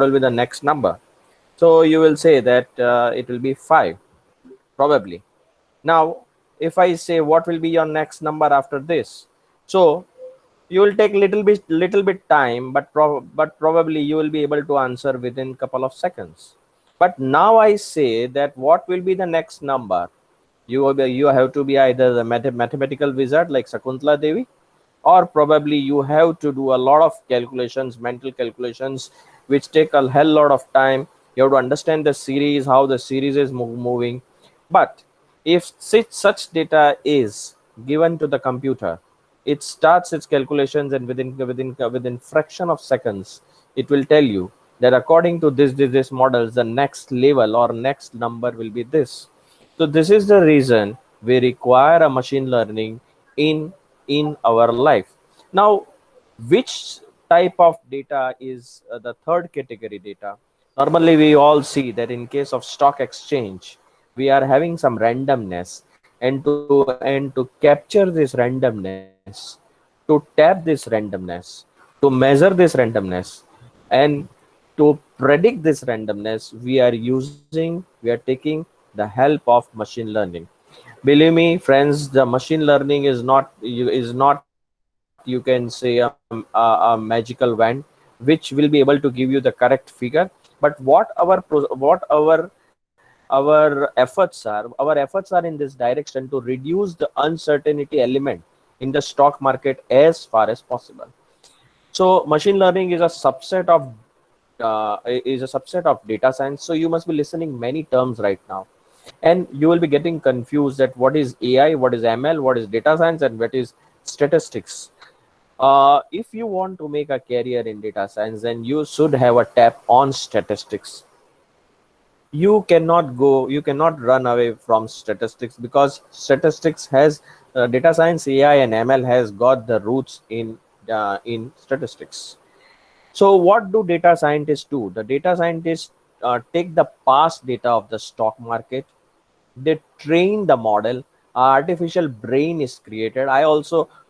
will be the next number? So you will say that it will be 5, probably. Now, if I say what will be your next number after this, so you will take little bit time, but probably you will be able to answer within couple of seconds. But now I say that what will be the next number? You have to be either the mathematical wizard like Sakuntala Devi, or probably you have to do a lot of calculations, mental calculations, which take a hell lot of time. You have to understand the series, how the series is moving. But if such data is given to the computer, it starts its calculations, and within fraction of seconds it will tell you that according to this models, the next level or next number will be this. So this is the reason we require a machine learning in our life. Now, which type of data is the third category data? Normally, we all see that in case of stock exchange, we are having some randomness, and to capture this randomness, to tap this randomness, to measure this randomness, and to predict this randomness, we are taking the help of machine learning. Believe me, friends, the machine learning is not you can say a magical wand which will be able to give you the correct figure. But what our efforts are in this direction to reduce the uncertainty element in the stock market as far as possible. So machine learning is a subset of data science. So you must be listening many terms right now, and you will be getting confused that what is AI, what is ML, what is data science, and what is statistics. If you want to make a career in data science, then you should have a tap on statistics. You cannot run away from statistics, because statistics has data science, AI, and ML has got the roots in statistics. So what do data scientists do? The data scientists take the past data of the stock market, they train the model, artificial brain is created.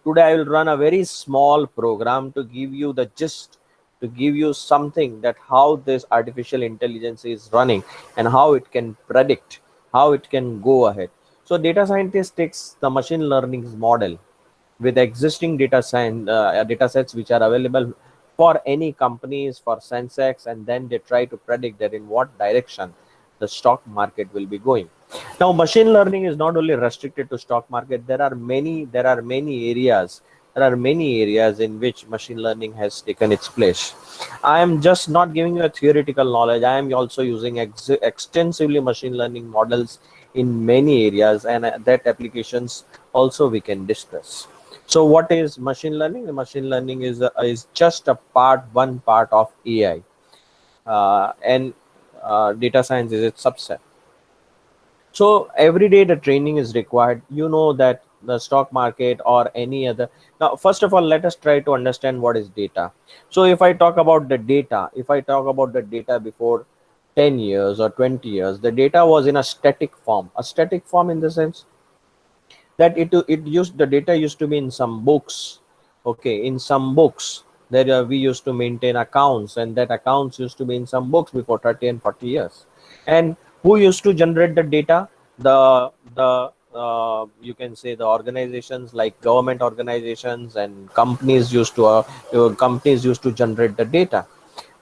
Today I will run a very small program to give you the gist, to give you something that how this artificial intelligence is running and how it can predict, how it can go ahead. So data scientist takes the machine learning model with existing data sets which are available for any companies, for Sensex, and then they try to predict that in what direction the stock market will be going. Now, machine learning is not only restricted to stock market. There are many areas in which machine learning has taken its place. I am just not giving you a theoretical knowledge. I am also using extensively machine learning models in many areas, and that applications also we can discuss. So what is machine learning? The machine learning is just one part of AI, and data science is its subset. So every day the training is required. You know that the stock market or any other. Now, first of all, let us try to understand what is data. So if I talk about the data before 10 years or 20 years, the data was in a static form. A static form in the sense that the data used to be in some books. Okay, in some books that we used to maintain accounts, and that accounts used to be in some books before 30 and 40 years. And who used to generate the data? The you can say the organizations like government organizations and companies used to generate the data.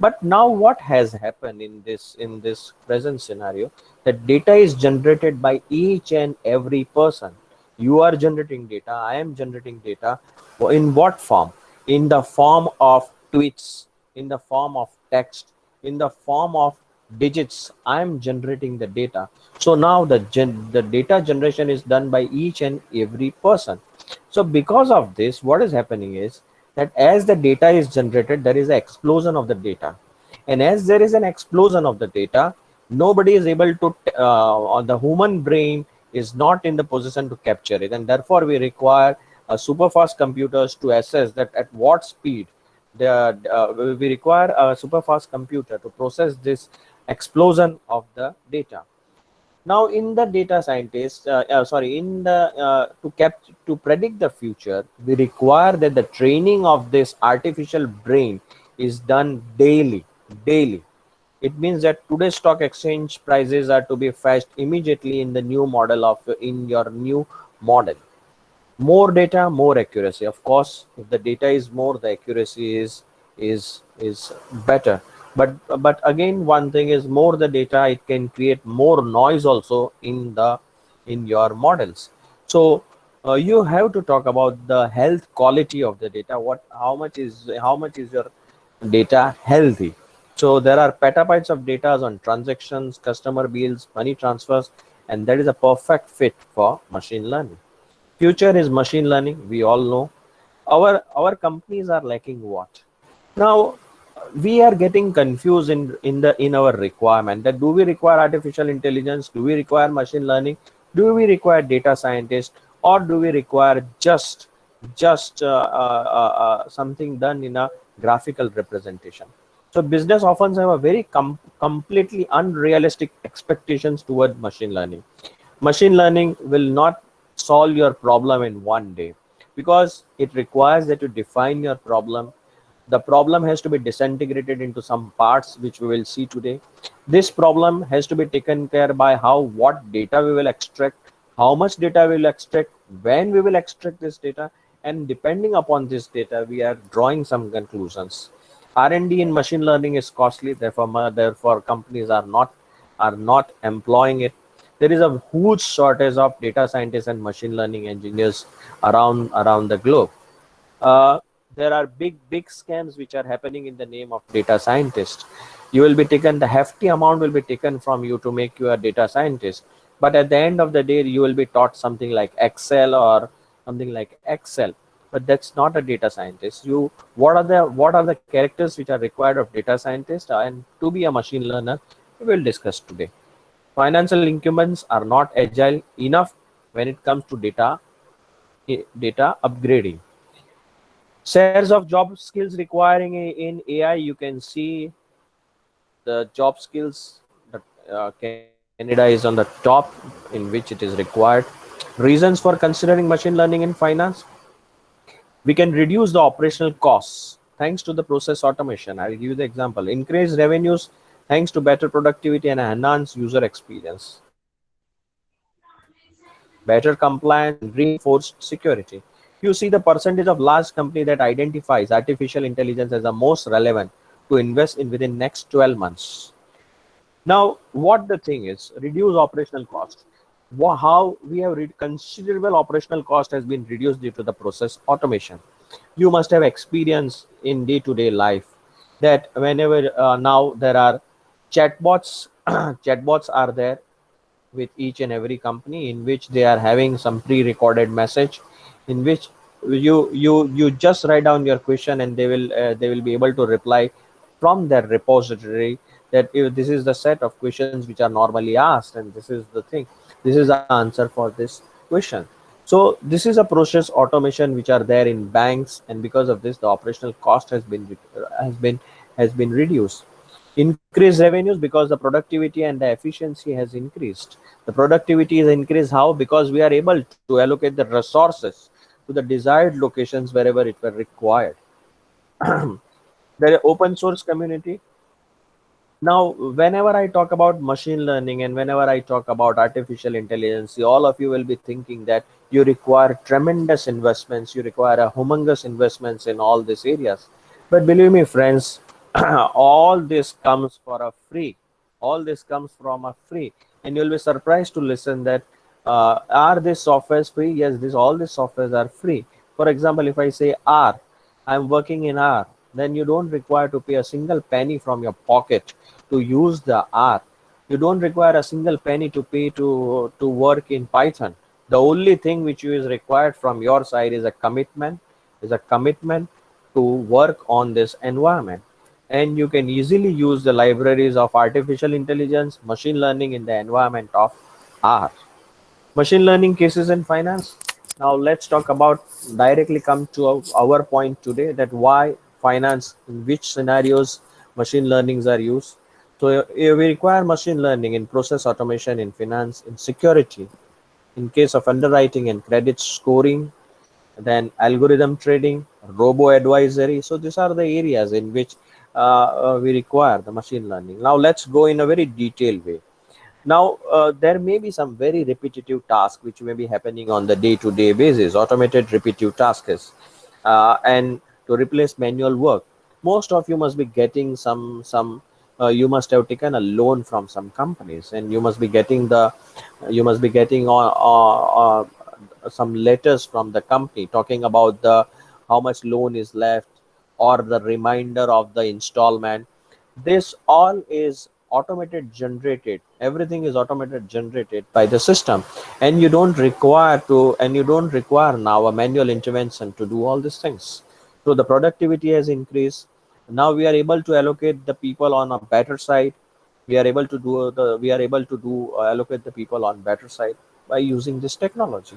But now what has happened in this present scenario, that data is generated by each and every person. You are generating data, I am generating data. In what form? In the form of tweets, in the form of text, in the form of digits. I am generating the data. So now the data generation is done by each and every person. So because of this, what is happening is that as the data is generated, there is an explosion of the data. And as there is an explosion of the data, nobody is able to, or the human brain is not in the position to capture it. And therefore, we require super fast computers to assess that at what speed we require a super fast computer to process this explosion of the data. Now, in the data scientist, sorry, in the to predict the future, we require that the training of this artificial brain is done daily. It means that today's stock exchange prices are to be fetched immediately in the new model of in your new model. More data, more accuracy. Of course, if the data is more, the accuracy is better. But again, one thing is, more the data, it can create more noise also in your models. So you have to talk about the health quality of the data. What how much is your data healthy? So there are petabytes of data on transactions, customer bills, money transfers, and that is a perfect fit for machine learning. Future is machine learning, we all know. Our companies are lacking what? Now we are getting confused in our requirement, that do we require artificial intelligence, do we require machine learning, do we require data scientists, or do we require just something done in a graphical representation. So business often have a very completely unrealistic expectations toward machine learning. Machine learning will not solve your problem in one day, because it requires that you define your problem. The problem has to be disintegrated into some parts, which we will see today. This problem has to be taken care by how, what data we will extract, how much data we will extract, when we will extract this data, and depending upon this data, we are drawing some conclusions. R&D in machine learning is costly, therefore companies are not employing it. There is a huge shortage of data scientists and machine learning engineers around the globe. uh, there are big scams which are happening in the name of data scientist. You will be taken, the hefty amount will be taken from you to make you a data scientist, but at the end of the day you will be taught something like excel or something like excel, but that's not a data scientist. You, what are the characters which are required of data scientist and to be a machine learner, we will discuss today. Financial incumbents are not agile enough when it comes to data upgrading. Shares of job skills requiring in AI, you can see the job skills that Canada is on the top in which it is required. Reasons for considering machine learning in finance: we can reduce the operational costs thanks to the process automation. I'll give you the example: increase revenues thanks to better productivity and enhanced user experience, better compliance and reinforced security. You see the percentage of large company that identifies artificial intelligence as the most relevant to invest in within next 12 months. Now, what the thing is, reduce operational cost. How we have considerable operational cost has been reduced due to the process automation. You must have experience in day-to-day life that whenever now there are chatbots, chatbots are there with each and every company, in which they are having some pre-recorded message, in which you just write down your question and they will be able to reply from their repository, that if this is the set of questions which are normally asked and this is the thing, this is the answer for this question. So this is a process automation which are there in banks, and because of this the operational cost has been reduced. Increase revenues because the productivity and the efficiency has increased. The productivity is increased how? Because we are able to allocate the resources to the desired locations wherever it were required. There are open source community. Now, whenever I talk about machine learning and whenever I talk about artificial intelligence, all of you will be thinking that you require tremendous investments, you require a humongous investments in all these areas. But believe me, friends, all this comes for a free. All this comes from a free, and you'll be surprised to listen that are these softwares free? Yes, this all these softwares are free. For example, if I say R, I'm working in R, then you don't require to pay a single penny from your pocket to use the R. You don't require a single penny to pay to work in Python. The only thing which is required from your side is a commitment to work on this environment. And you can easily use the libraries of artificial intelligence, machine learning in the environment of R. Machine learning cases in finance. Now let's talk about, directly come to our point today, that why finance, in which scenarios machine learnings are used. So we require machine learning in process automation, in finance, in security, in case of underwriting and credit scoring, then algorithm trading, robo advisory. So these are the areas in which we require the machine learning. Now let's go in a very detailed way. Now, there may be some very repetitive tasks which may be happening on the day-to-day basis, automated repetitive tasks, and to replace manual work. Most of you must be getting you must have taken a loan from some companies, and you must be getting some letters from the company talking about the how much loan is left, or the reminder of the installment. This all is automated generated. Everything is automated generated by the system, and you don't require now a manual intervention to do all these things. So the productivity has increased. Now we are able to allocate the people on a better side. We are able to do allocate the people on better side by using this technology.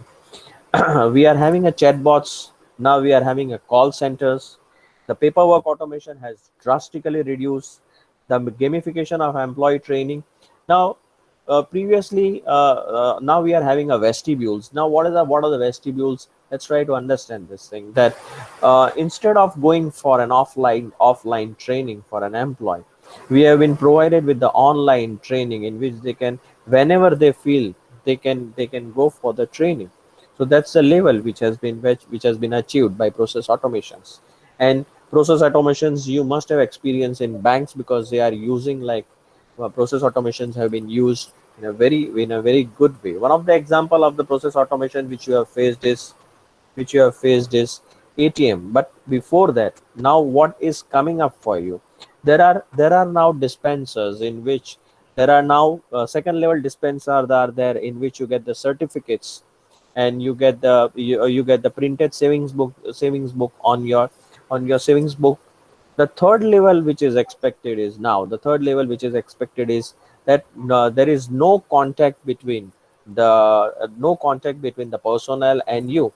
We are having a chatbots. Now we are having a call centers. The paperwork automation has drastically reduced. The gamification of employee training. Now, now we are having a vestibules. Now, what are the vestibules? Let's try to understand this thing. That instead of going for an offline training for an employee, we have been provided with the online training in which they can, whenever they feel, they can go for the training. So that's the level which has been achieved by process automations. And process automations you must have experience in banks, because they are using like process automations have been used in a very good way. One of the example of the process automation which you have faced is ATM. But before that, now what is coming up for you? There are now dispensers in which there are now second level dispensers are there, in which you get the certificates, and you get the printed savings book on your savings book. The third level which is expected is now the third level which is expected is that there is no contact between the personnel and you.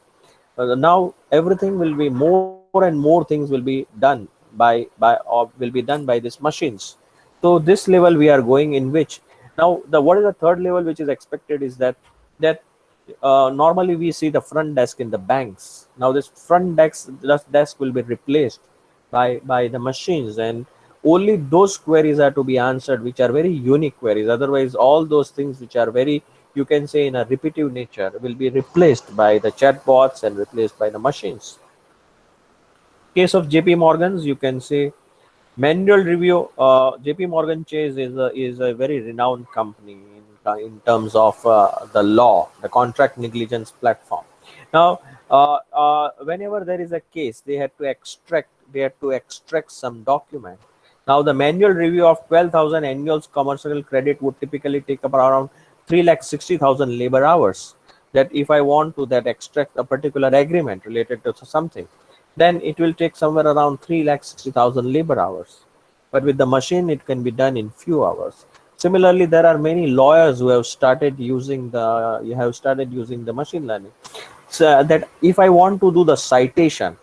Now everything will be more and more things will be done will be done by these machines. So this level we are going, in which now the what is the third level which is expected is that normally we see the front desk in the banks. Now this front desk will be replaced by the machines, and only those queries are to be answered which are very unique queries. Otherwise, all those things which are very, you can say, in a repetitive nature will be replaced by the chatbots and replaced by the machines. Case of JP Morgan's, you can say manual review. JP Morgan Chase is a very renowned company in terms of the law, the contract negligence platform. Now, whenever there is a case, they had to extract some document. Now, the manual review of 12,000 annual commercial credit would typically take up around 3,60,000 labor hours. That if I want to that extract a particular agreement related to something, then it will take somewhere around 3,60,000 labor hours. But with the machine, it can be done in few hours. Similarly, there are many lawyers who have started using the machine learning. So that if I want to do the citation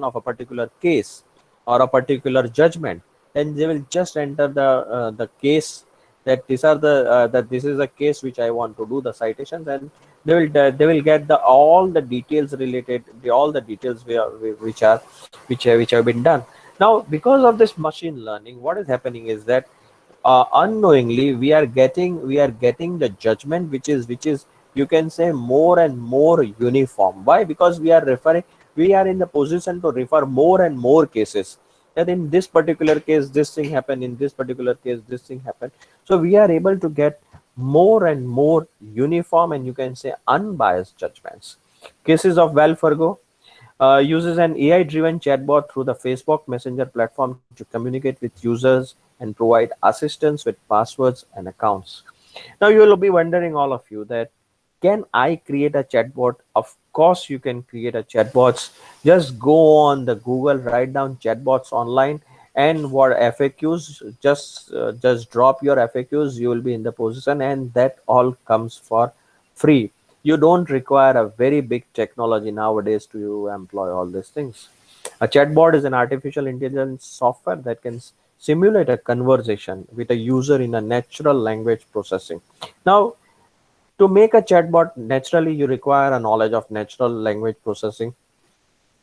of a particular case or a particular judgment, then they will just enter the case, that this is a case which I want to do the citations, and they will get the all the details related, all the details which have been done. Now, because of this machine learning, what is happening is that unknowingly we are getting the judgment which is, you can say, more and more uniform. Why? Because we are in the position to refer more and more cases, that in this particular case this thing happened, in this particular case this thing happened. So we are able to get more and more uniform, and you can say unbiased judgments. Cases of Well Fargo uses an AI-driven chatbot through the Facebook Messenger platform to communicate with users and provide assistance with passwords and accounts. Now you will be wondering, all of you, that can I create a chatbot? Of course, you can create a chatbots. Just go on the Google, write down chatbots online, and what FAQs. Just drop your FAQs. You will be in the position, and that all comes for free. You don't require a very big technology nowadays to employ all these things. A chatbot is an artificial intelligence software that can simulate a conversation with a user in a natural language processing. Now, to make a chatbot naturally, you require a knowledge of natural language processing.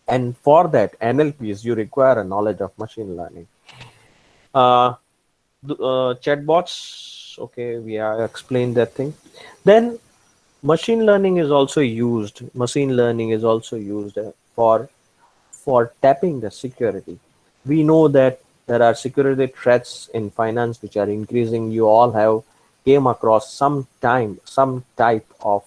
And for that NLPs, you require a knowledge of machine learning. Uh, Chatbots, okay, we have explained that thing. Then machine learning is also used. Machine learning is also used for tapping the security. We know that there are security threats in finance which are increasing. You all have came across some type of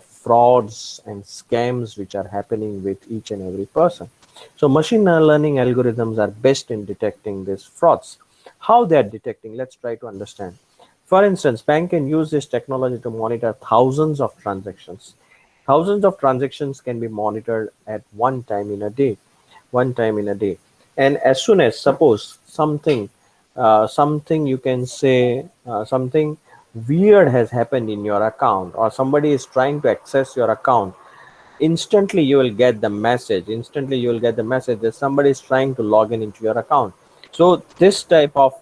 frauds and scams which are happening with each and every person. So machine learning algorithms are best in detecting these frauds. How they are detecting? Let's try to understand. For instance, bank can use this technology to monitor thousands of transactions. Thousands of transactions can be monitored at one time in a day, and as soon as suppose something you can say something weird has happened in your account, or somebody is trying to access your account, instantly you will get the message that somebody is trying to log in into your account. So this type of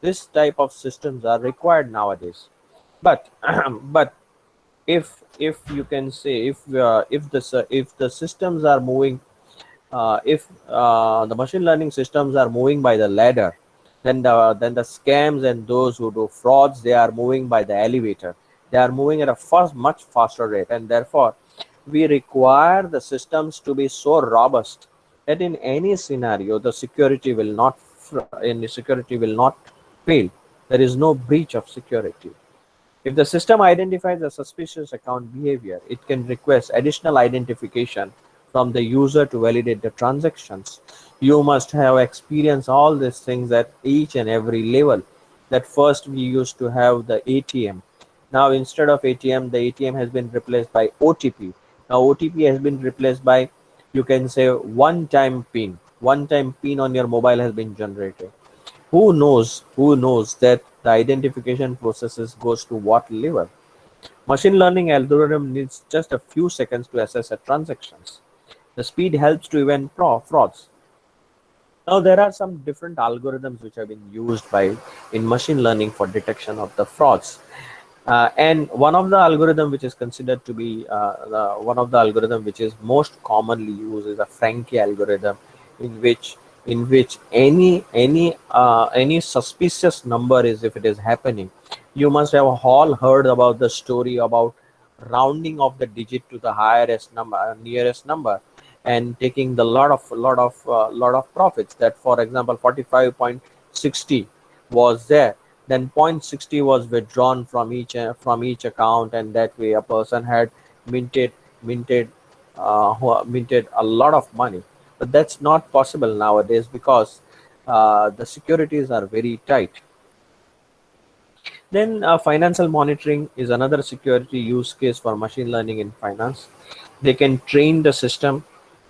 systems are required nowadays. But but if you can say, if the systems are moving, if the machine learning systems are moving by the ladder, then the scams and those who do frauds, they are moving by the elevator. They are moving at a much faster rate, and therefore we require the systems to be so robust that in any scenario the security will not fail. There is no breach of security. If the system identifies a suspicious account behavior, it can request additional identification from the user to validate the transactions. You must have experienced all these things at each and every level. That first we used to have the ATM. Now instead of ATM, the ATM has been replaced by OTP. Now OTP has been replaced by, you can say, one-time PIN. One-time PIN on your mobile has been generated. Who knows that the identification processes goes to what level? Machine learning algorithm needs just a few seconds to assess a transactions. The speed helps to prevent frauds. Now there are some different algorithms which have been used by in machine learning for detection of the frauds. And one of the algorithm which is considered to be one of the algorithm which is most commonly used is a Franke algorithm, in which any suspicious number is, if it is happening, you must have all heard about the story about rounding of the digit to the highest number, nearest number, and taking the lot of profits. That, for example, 45.60 was there, then 0.60 was withdrawn from each account, and that way a person had minted minted minted a lot of money. But that's not possible nowadays because the securities are very tight. Then financial monitoring is another security use case for machine learning in finance. They can train the system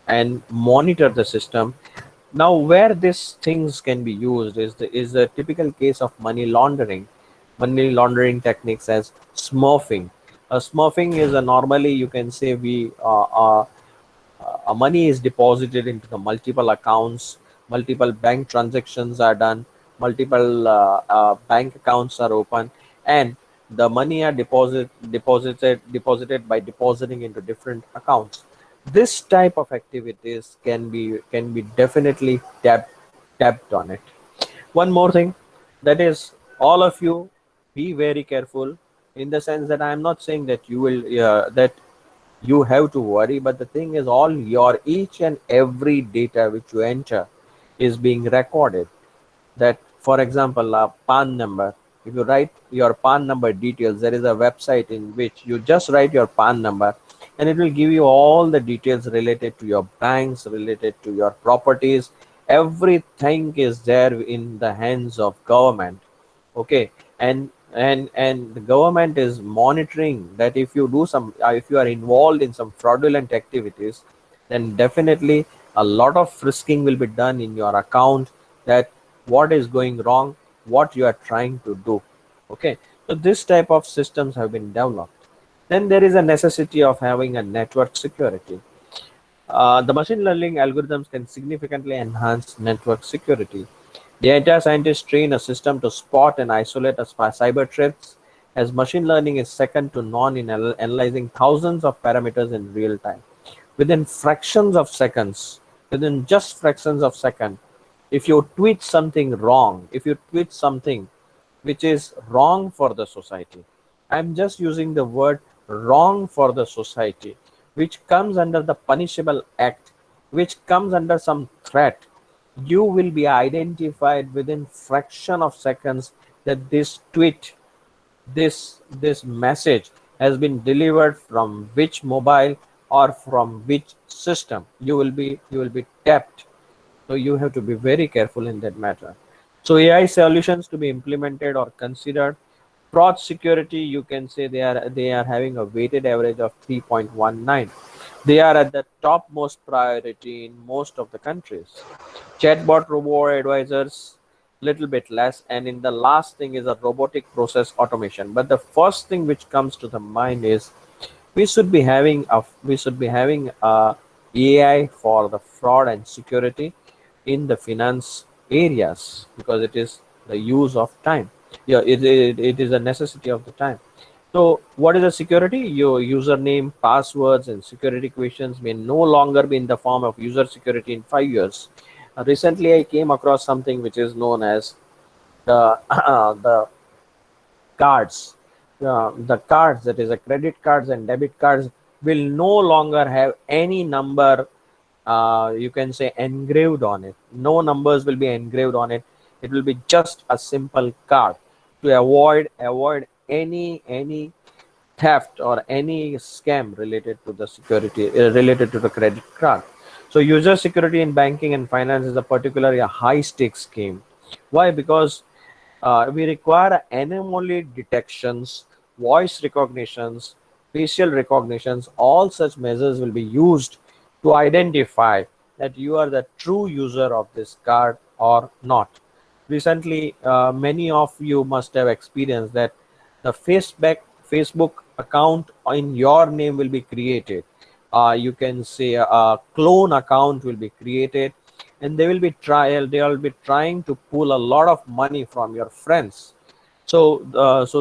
and monitor the system. Now, where these things can be used is the typical case of money laundering techniques as smurfing. Smurfing is a normally, you can say, money is deposited into the multiple accounts, multiple bank transactions are done, multiple bank accounts are open, and the money are deposited by depositing into different accounts. This type of activities can be definitely tapped on it. One more thing, that is, all of you, be very careful, in the sense that I am not saying that you have to worry, but the thing is, all your each and every data which you enter is being recorded. That, for example, a PAN number, if you write your PAN number details, there is a website in which you just write your PAN number, and it will give you all the details related to your banks, related to your properties. Everything is there in the hands of government. Okay. And the government is monitoring that if you do some if you are involved in some fraudulent activities, then definitely a lot of frisking will be done in your account, that what is going wrong, what you are trying to do. Okay. So this type of systems have been developed. Then there is a necessity of having a network security. The machine learning algorithms can significantly enhance network security. Data scientists train a system to spot and isolate cyber threats, as machine learning is second to none in analyzing thousands of parameters in real time. within fractions of seconds, within just fractions of second. If you tweet something wrong, if you tweet something which is wrong for the society, I'm just using the word wrong for the society, which comes under the punishable act, which comes under some threat, you will be identified within fraction of seconds that this tweet, this message has been delivered from which mobile or from which system. You will be tapped. So you have to be very careful in that matter. So AI solutions to be implemented or considered. Fraud security, you can say they are having a weighted average of 3.19. They are at the topmost priority in most of the countries. Chatbot robot advisors, little bit less, and in the last thing is a robotic process automation. But the first thing which comes to the mind is we should be having a AI for the fraud and security in the finance areas, because it is the use of time. Yeah, it is a necessity of the time. So what is the security? Your username, passwords, and security questions may no longer be in the form of user security in 5 years. Recently I came across something which is known as the the cards. The cards, that is a credit cards and debit cards, will no longer have any number, you can say, engraved on it. No numbers will be engraved on it. It will be just a simple card to avoid any theft or any scam related to the security, related to the credit card. So user security in banking and finance is a particularly a high stakes game. Why? Because we require anomaly detections, voice recognitions, facial recognitions. All such measures will be used to identify that you are the true user of this card or not. Recently, many of you must have experienced that the Facebook account in your name will be created. You can say a clone account will be created, and they will be trying to pull a lot of money from your friends. So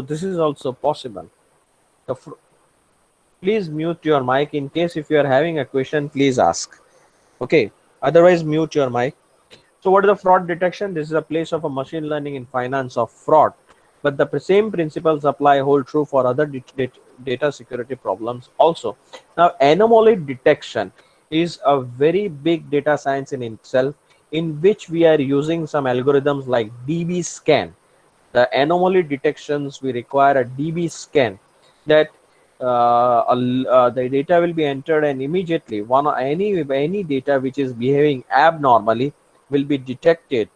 this is also possible. The Please mute your mic in case if you are having a question, please ask. Okay. Otherwise, mute your mic. So what is the fraud detection? This is a place of a machine learning in finance of fraud. But the same principles apply, hold true for other data security problems also. Now, anomaly detection is a very big data science in itself, in which we are using some algorithms like DB scan. The anomaly detections, we require a DB scan, that the data will be entered, and immediately any data which is behaving abnormally will be detected.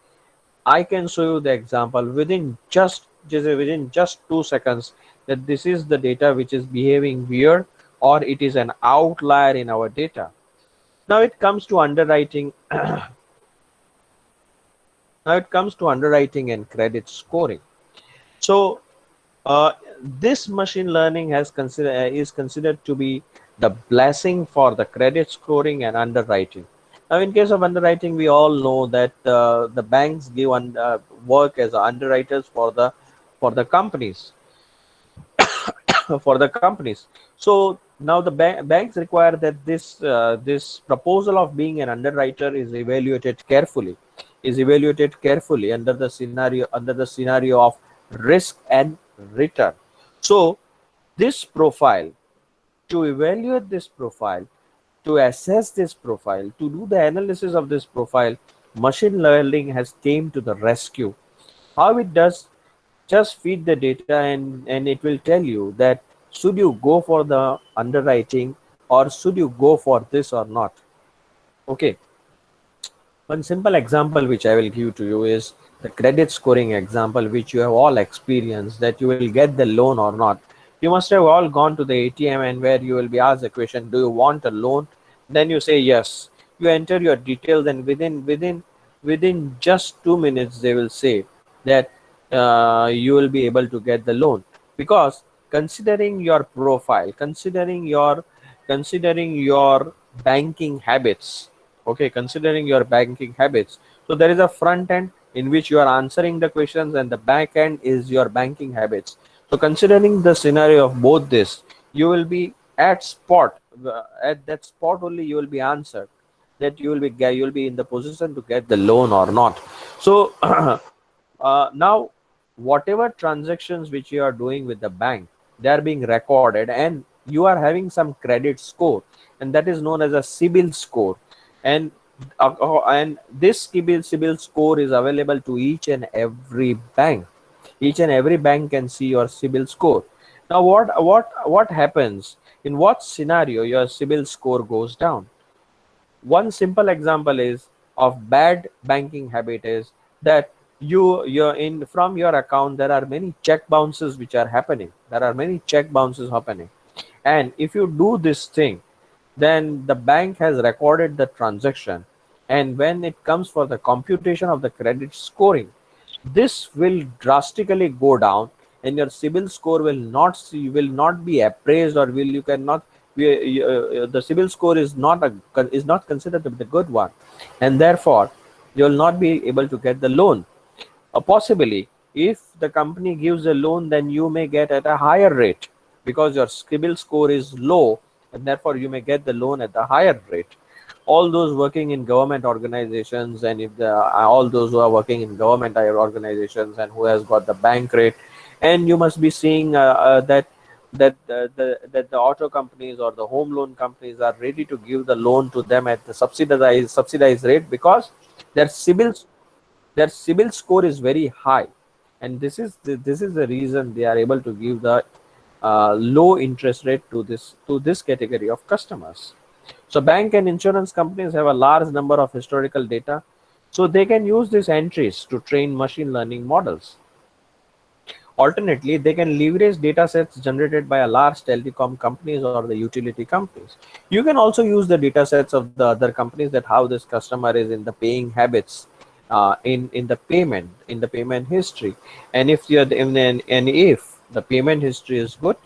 I can show you the example within just 2 seconds, that this is the data which is behaving weird, or it is an outlier in our data. Now it comes to underwriting. Now it comes to underwriting and credit scoring. So uh, this machine learning is considered to be the blessing for the credit scoring and underwriting. Now, in case of underwriting, we all know that the banks give work as underwriters for the companies. For the companies. So now the banks require that this proposal of being an underwriter is evaluated carefully under the scenario of risk and return. So this profile, to evaluate this profile, to assess this profile, to do the analysis of this profile, machine learning has came to the rescue. How it does? Just feed the data, and it will tell you that should you go for the underwriting, or should you go for this or not. Okay. One simple example which I will give to you is the credit scoring example, which you have all experienced, that you will get the loan or not. You must have all gone to the ATM, and where you will be asked the question, do you want a loan? Then you say yes. You enter your details, and within just 2 minutes they will say that you will be able to get the loan, because considering your profile, considering your banking habits. Okay, considering your banking habits. So there is a front end in which you are answering the questions, and the back end is your banking habits. So considering the scenario of both this, you will be at spot at that spot only you will be answered that you will be in the position to get the loan or not. So now whatever transactions which you are doing with the bank, they are being recorded, and you are having some credit score, and that is known as a CIBIL score. And this CIBIL score is available to each and every bank. Each and every bank can see your CIBIL score. Now what happens in what scenario your CIBIL score goes down? One simple example is of bad banking habit is that you're in from your account there are many check bounces which are happening. There are many check bounces happening, and if you do this thing, then the bank has recorded the transaction, and when it comes for the computation of the credit scoring, this will drastically go down, and your CIBIL score will not be appraised, or will you cannot the CIBIL score is not considered to be the good one, and therefore you will not be able to get the loan. Possibly, if the company gives a loan, then you may get at a higher rate because your CIBIL score is low, and therefore you may get the loan at the higher rate. All those working in government organizations, and if all those who are working in government organizations and who has got the bank rate, and you must be seeing that the auto companies or the home loan companies are ready to give the loan to them at the subsidized rate because their CIBIL score is very high, and this is the reason they are able to give the low interest rate to this category of customers. So bank and insurance companies have a large number of historical data, so they can use these entries to train machine learning models. Alternately, they can leverage data sets generated by a large telecom companies or the utility companies. You can also use the data sets of the other companies, that how this customer is in the paying habits, in the payment history, and if you're the, and if the payment history is good,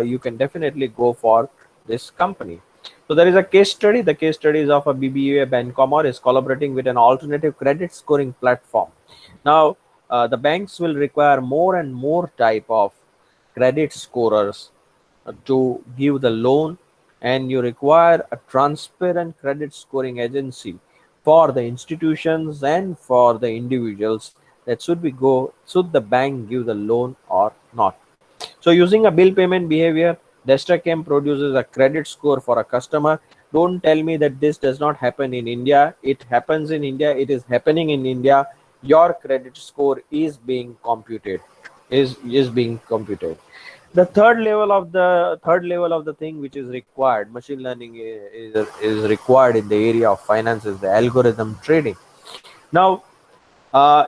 you can definitely go for this company. So there is a case study. The case study is of a BBVA Bancomor is collaborating with an alternative credit scoring platform. Now, the banks will require more and more type of credit scorers to give the loan, and you require a transparent credit scoring agency for the institutions and for the individuals, that should the bank give the loan or not. So using a bill payment behavior, Destacam produces a credit score for a customer. Don't tell me that this does not happen in India. It happens in India. It is happening in India. Your credit score is being computed, is being computed. The third level of the thing which is required, machine learning is required in the area of finance, is the algorithm trading. Now,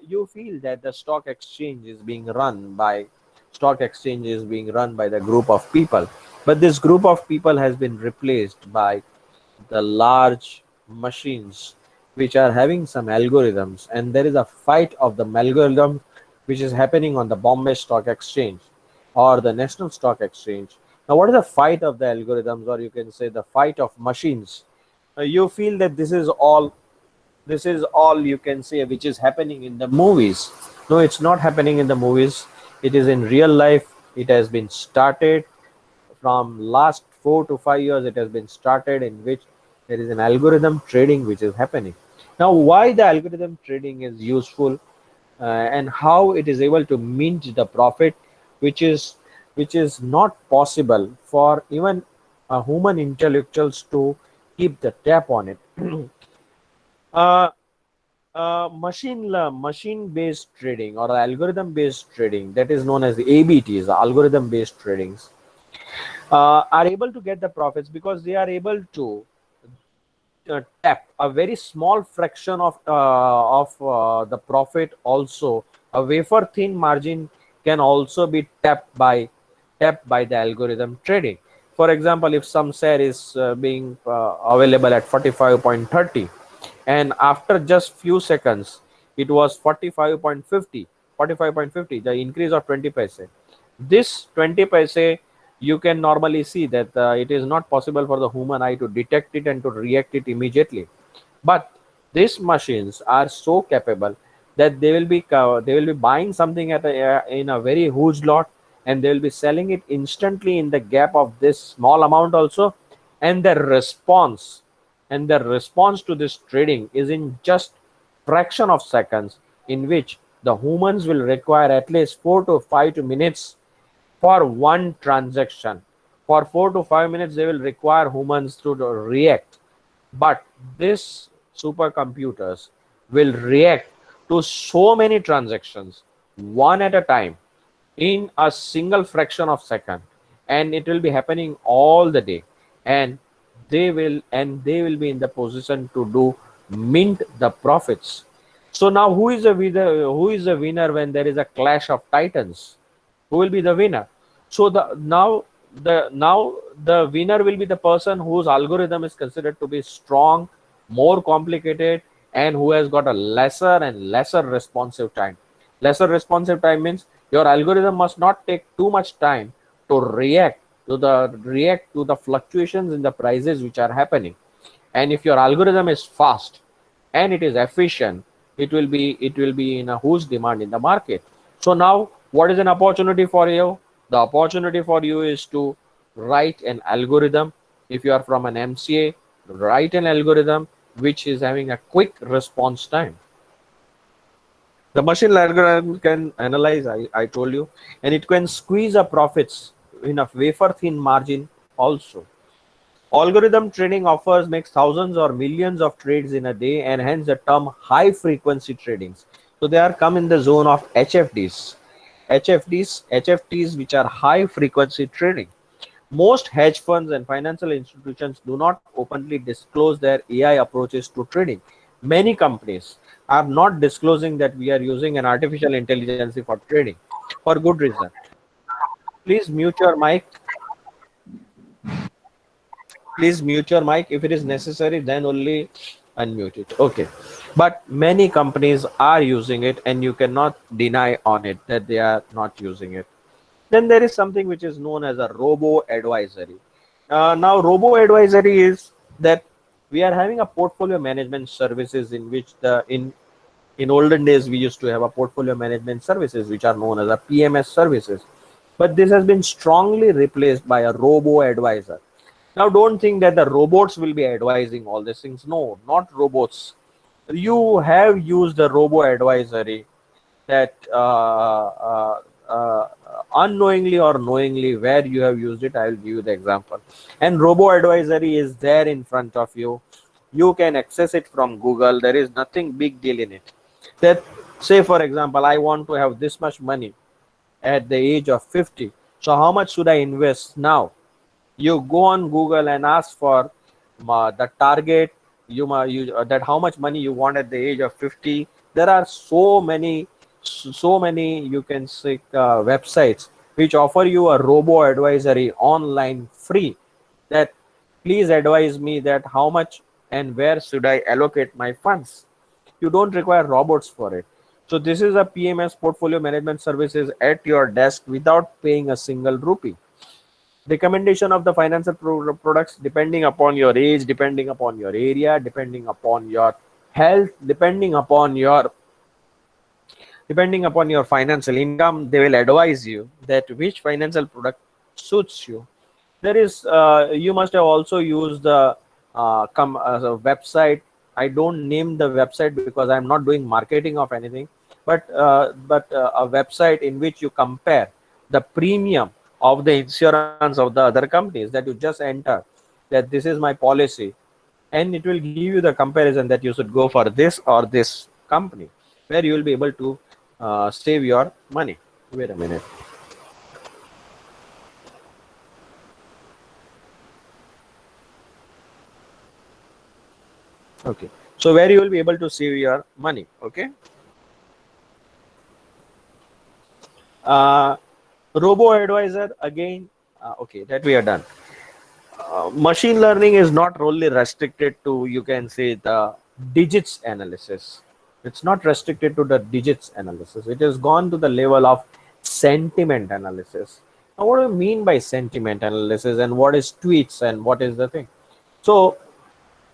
you feel that the stock exchange is being run by the group of people, but this group of people has been replaced by the large machines which are having some algorithms, and there is a fight of the algorithm which is happening on the Bombay Stock Exchange or the National Stock Exchange. Now, what is the fight of the algorithms, or you can say the fight of machines? You feel that this is all you can say which is happening in the movies. No, it's not happening in the movies. It is in real life. It has been started from last 4 to 5 years. It has been started in which there is an algorithm trading which is happening. Now, why the algorithm trading is useful, and how it is able to mint the profit, which is not possible for even human intellectuals to keep the tap on it. uh, machine based trading or algorithm based trading, that is known as the ABTs, algorithm based tradings, are able to get the profits because they are able to tap a very small fraction of the profit. Also, a wafer thin margin can also be tapped by the algorithm trading. For example, if some share is being available at 45.30, and after just few seconds it was 45.50, the increase of 20 paise. This 20 paise, you can normally see that it is not possible for the human eye to detect it and to react it immediately, but these machines are so capable that they will be buying something in a very huge lot, and they will be selling it instantly in the gap of this small amount also, and their response to this trading is in just fraction of seconds, in which the humans will require at least 4 to 5 minutes for one transaction. For 4 to 5 minutes, they will require humans to react. But this supercomputers will react to so many transactions one at a time in a single fraction of second, and it will be happening all the day, and they will be in the position to do mint the profits. So now who is the winner when there is a clash of titans? Who will be the winner? So the winner will be the person whose algorithm is considered to be strong, more complicated, and who has got a lesser and lesser responsive time. Lesser responsive time means your algorithm must not take too much time to react to the fluctuations in the prices which are happening. And if your algorithm is fast and it is efficient, it will be in a whose demand in the market. So now what is an opportunity for you? The opportunity for you is to write an algorithm. If you are from an MCA, write an algorithm which is having a quick response time. The machine algorithm can analyze, I told you, and it can squeeze a profits in a wafer thin margin also. Algorithm trading offers makes thousands or millions of trades in a day, and hence the term high frequency tradings. So they are come in the zone of HFDs. HFDs which are high frequency trading. Most hedge funds and financial institutions do not openly disclose their AI approaches to trading. Many companies are not disclosing that we are using an artificial intelligence for trading for good reason. Please mute your mic. Please mute your mic. If it is necessary, then only unmute it. Okay. But many companies are using it, and you cannot deny on it that they are not using it. Then there is something which is known as a robo advisory. Now, robo advisory is that we are having a portfolio management services in which in olden days we used to have a portfolio management services which are known as a PMS services, but this has been strongly replaced by a robo advisor. Now, don't think that the robots will be advising all these things. No, not robots. You have used the robo advisory that unknowingly or knowingly, where you have used it. I will give you the example. And robo advisory is there in front of you. You can access it from Google. There is nothing big deal in it. That, say for example, I want to have this much money at the age of 50. So how much should I invest now? You go on Google and ask for the target. That how much money you want at the age of 50. There are so many you can say websites which offer you a robo advisory online free, that please advise me that how much and where should I allocate my funds. You don't require robots for it. So this is a PMS, portfolio management services, at your desk without paying a single rupee. Recommendation of the financial products depending upon your age, depending upon your area, depending upon your health, depending upon your financial income. They will advise you that which financial product suits you. There is you must have also used the website. I don't name the website because I'm not doing marketing of anything, but a website in which you compare the premium of the insurance of the other companies, that you just enter that this is my policy, and it will give you the comparison that you should go for this or this company, where you will be able to save your money. Wait a minute. Okay, so where you will be able to save your money. Okay. uh, Robo advisor again. Okay, that we are done. Machine learning is not only restricted to, you can say, the digits analysis. It's not restricted to the digits analysis. It has gone to the level of sentiment analysis. Now, what do you mean by sentiment analysis, and what is tweets, and what is the thing? So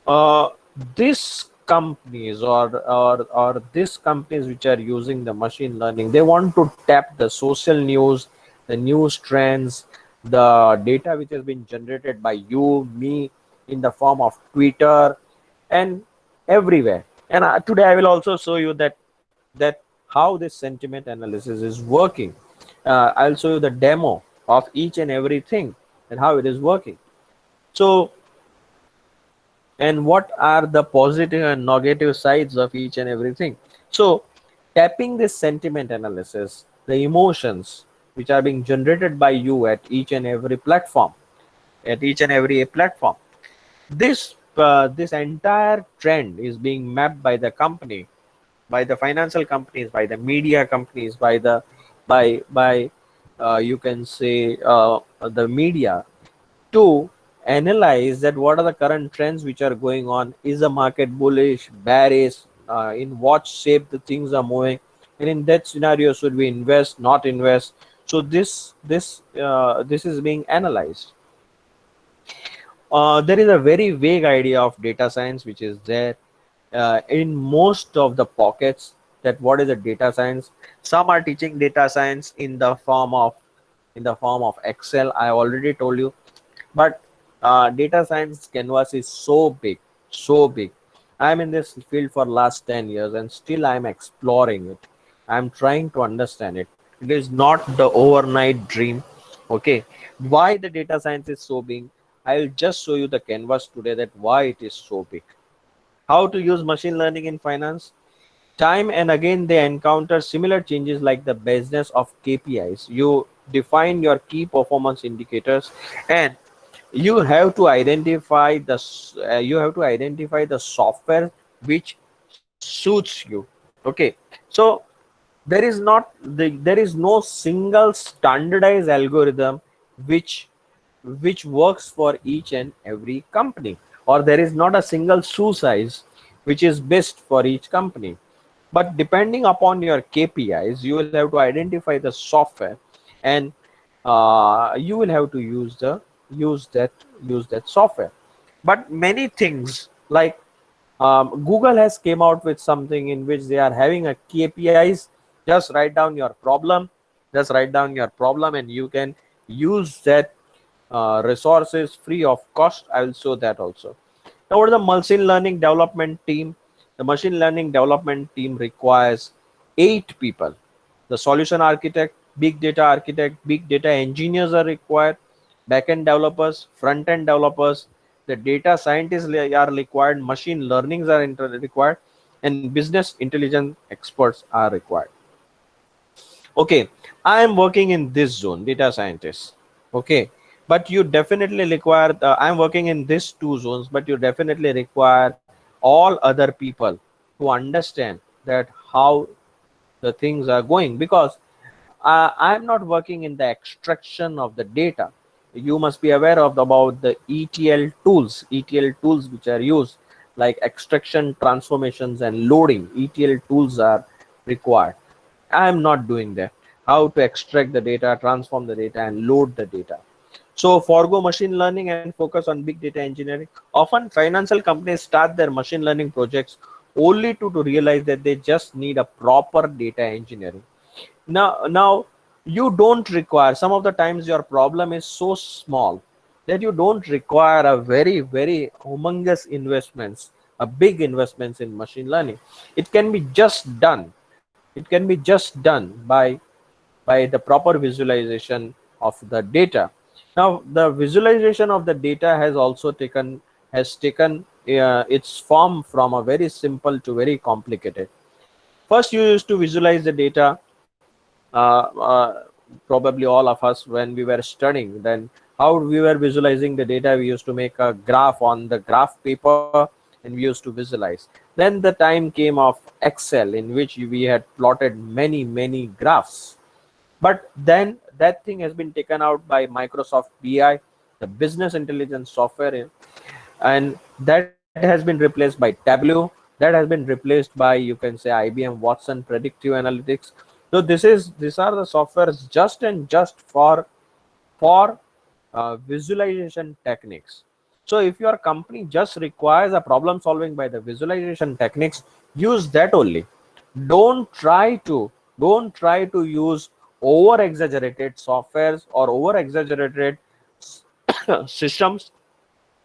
uh, these companies, or these companies which are using the machine learning, they want to tap the social news, the news trends, the data which has been generated by you, me, in the form of Twitter and everywhere. And today I will also show you that how this sentiment analysis is working. I'll show you the demo of each and everything and how it is working. So, and what are the positive and negative sides of each and everything. So, tapping this sentiment analysis, the emotions which are being generated by you at each and every platform, this entire trend is being mapped by the company, by the financial companies, by the media companies, by you can say the media, to analyze that what are the current trends which are going on. Is the market bullish, bearish, in what shape the things are moving, and in that scenario should we invest, not invest. So this is being analyzed. There is a very vague idea of data science which is there in most of the pockets, that what is a data science. Some are teaching data science in the form of Excel, I already told you. But data science canvas is so big, so big. I'm in this field for last 10 years and still I'm exploring it. I'm trying to understand it. It is not the overnight dream. Okay, why the data science is so big? I'll just show you the canvas today, that why it is so big. How to use machine learning in finance. Time and again they encounter similar changes like the business of KPIs. You define your key performance indicators, and you have to identify the software which suits you. Okay, so there is no single standardized algorithm which which works for each and every company, or there is not a single shoe size which is best for each company. But depending upon your KPIs, you will have to identify the software, and you will have to use that use that software. But many things like Google has came out with something in which they are having a KPIs. Just write down your problem, and you can use that resources free of cost. I will show that also. Now, what is the machine learning development team? The machine learning development team requires 8 people. The solution architect, big data engineers are required, backend developers, front end developers, the data scientists are required, machine learnings are required, and business intelligence experts are required. Okay, I am working in this zone, data scientist. Okay, but you definitely require I'm working in these two zones, but you definitely require all other people to understand that how the things are going, because I'm not working in the extraction of the data. You must be aware of about the ETL tools which are used, like extraction, transformations, and loading. ETL tools are required. I am not doing that. How to extract the data, transform the data, and load the data. So forgo machine learning and focus on big data engineering. Often financial companies start their machine learning projects only to realize that they just need a proper data engineering. Now you don't require, some of the times your problem is so small that you don't require a very humongous investments, a big investments in machine learning. It can be just done. It can be just done by the proper visualization of the data. Now the visualization of the data has taken its form from a very simple to very complicated. First, you used to visualize the data. Probably all of us, when we were studying, then how we were visualizing the data, we used to make a graph on the graph paper, and we used to visualize. Then the time came of Excel, in which we had plotted many graphs. But then that thing has been taken out by Microsoft BI, the business intelligence software, and that has been replaced by Tableau. That has been replaced by, you can say, IBM Watson predictive analytics. So these are the softwares just and just for visualization techniques. So if your company just requires a problem solving by the visualization techniques, use that only. Don't try to use over exaggerated softwares or over exaggerated systems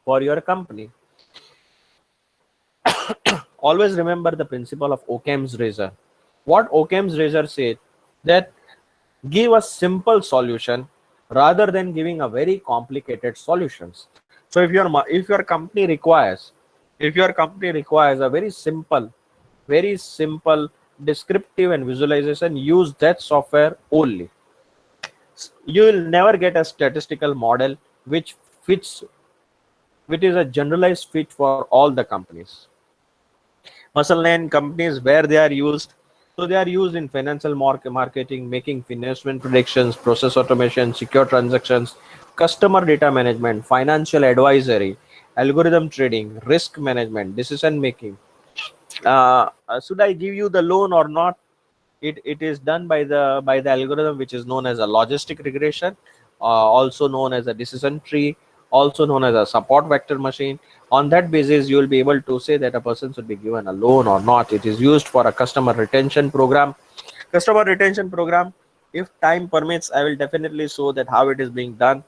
for your company. Always remember the principle of Occam's razor. What Occam's razor said, that give a simple solution rather than giving a very complicated solutions. So if your company requires, a very simple descriptive and visualization, use that software only. You will never get a statistical model which fits, which is a generalized fit for all the companies. Muscle learn companies where they are used, so they are used in financial marketing, making investment predictions, process automation, secure transactions, customer data management, financial advisory, algorithm trading, risk management, decision making. Should I give you the loan or not? It is done by the algorithm which is known as a logistic regression, also known as a decision tree, also known as a support vector machine. On that basis, you will be able to say that a person should be given a loan or not. It is used for a customer retention program. If time permits, I will definitely show that how it is being done.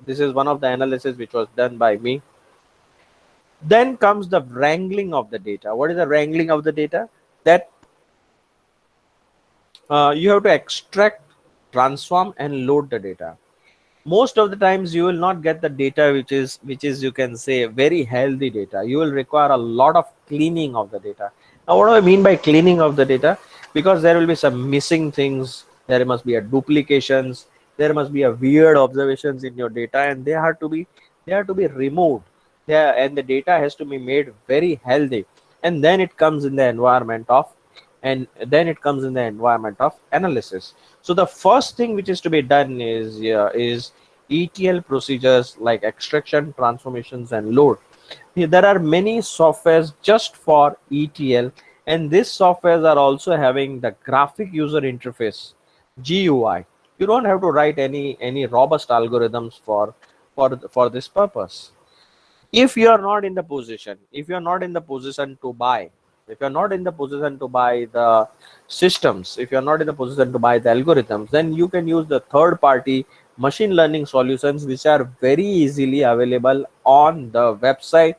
This is one of the analysis which was done by me. Then comes the wrangling of the data. What is the wrangling of the data? That you have to extract, transform, and load the data. Most of the times you will not get the data which is you can say very healthy data. You will require a lot of cleaning of the data. Now what do I mean by cleaning of the data? Because there will be some missing things, there must be a duplications, there must be a weird observations in your data, and they have to be removed there, and the data has to be made very healthy. And then it comes in the environment of, analysis. So the first thing which is to be done is ETL procedures like extraction, transformations, and load. There are many softwares just for ETL, and these softwares are also having the graphic user interface, GUI. You don't have to write any robust algorithms for this purpose. If you are not in the position, to buy, if you're not in the position to buy the systems, if you're not in the position to buy the algorithms, then you can use the third party machine learning solutions which are very easily available on the website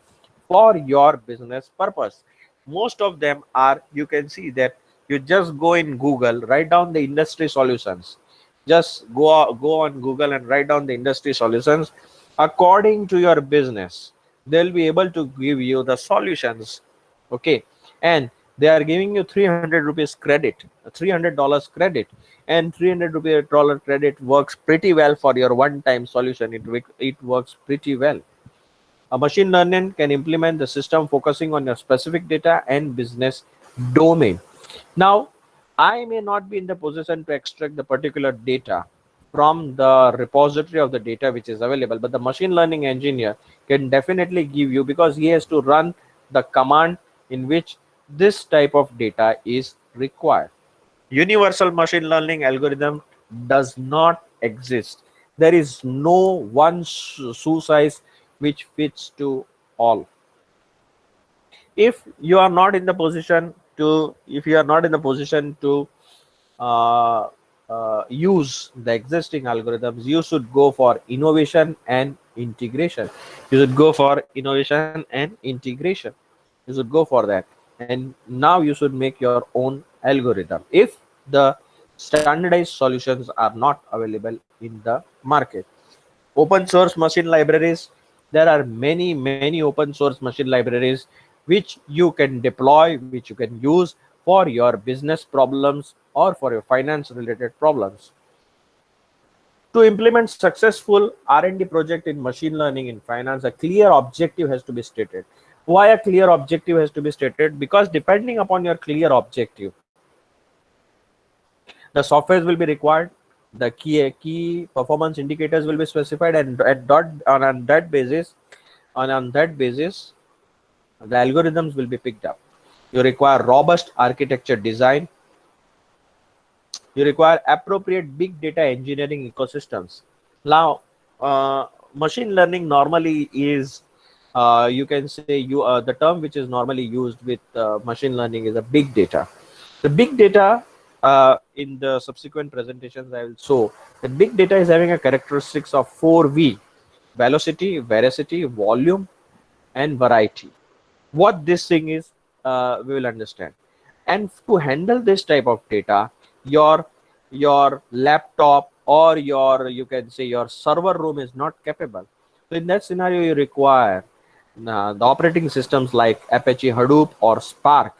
for your business purpose. Most of them are, you can see that you just go in Google, write down the industry solutions. Just go on Google and write down the industry solutions according to your business. They'll be able to give you the solutions. Okay, and they are giving you 300 rupees credit, $300 credit, and $300 credit works pretty well for your one time solution. It works pretty well. A machine learning can implement the system focusing on your specific data and business domain. Now, I may not be in the position to extract the particular data from the repository of the data which is available, but the machine learning engineer can definitely give you, because he has to run the command in which this type of data is required. Universal machine learning algorithm does not exist. There is no one shoe size which fits to all. If you are not in the position to, uh, use the existing algorithms, you should go for innovation and integration. You should go for that, and now you should make your own algorithm if the standardized solutions are not available in the market. Open source machine libraries, there are many open source machine libraries which you can deploy, which you can use for your business problems or for your finance related problems. To implement successful R&D project in machine learning in finance, a clear objective has to be stated. Why a clear objective has to be stated? Because depending upon your clear objective, the softwares will be required, the key performance indicators will be specified, and on that basis, the algorithms will be picked up. You require robust architecture design. You require appropriate big data engineering ecosystems. Now, machine learning normally is, you can say, the term which is normally used with machine learning is a big data. The big data, in the subsequent presentations I will show, the big data is having a characteristics of 4V: velocity, veracity, volume, and variety. What this thing is, we will understand. And to handle this type of data, your your laptop or your, you can say, your server room is not capable. So in that scenario, you require the operating systems like Apache Hadoop or Spark,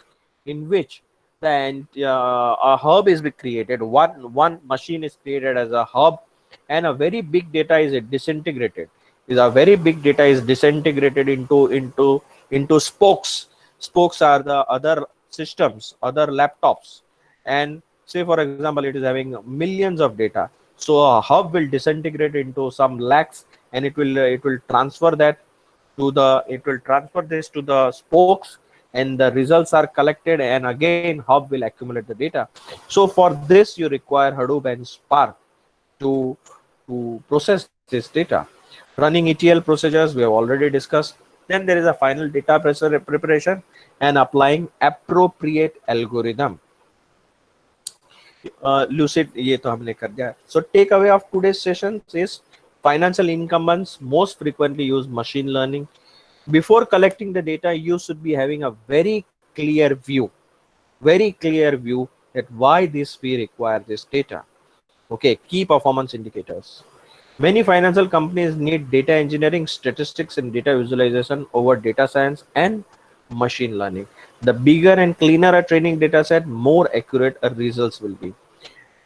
in which then a hub is created. One machine is created as a hub, and a very big data is disintegrated. Is a very big data is disintegrated into spokes. Spokes are the other systems, other laptops, and say for example it is having millions of data. So a hub will disintegrate into some lakhs, and it will transfer that to the it will transfer this to the spokes, and the results are collected, and again hub will accumulate the data. So for this you require Hadoop and Spark to process this data. Running ETL procedures we have already discussed. Then there is a final data preparation and applying appropriate algorithm. Lucid ये तो हमने कर दिया. So takeaway of today's session is financial incumbents most frequently use machine learning. Before collecting the data, you should be having a very clear view that why this we require this data. Okay, key performance indicators. Many financial companies need data engineering, statistics, and data visualization over data science and machine learning. The bigger and cleaner a training data set, more accurate a results will be.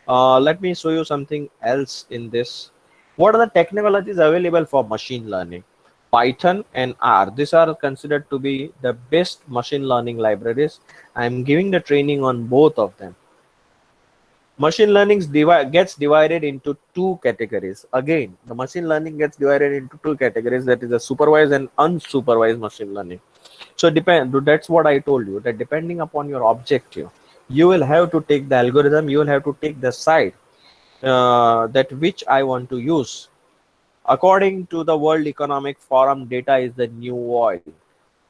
Let me show you something else in this. What are the technologies available for machine learning? Python and R. These are considered to be the best machine learning libraries. I am giving the training on both of them. Machine learning gets divided into two categories. Again, the machine learning gets divided into two categories, that is a supervised and unsupervised machine learning. So that's what I told you, that depending upon your objective, you will have to take the algorithm, you will have to take the side that which I want to use. According to the World Economic Forum, data is the new oil.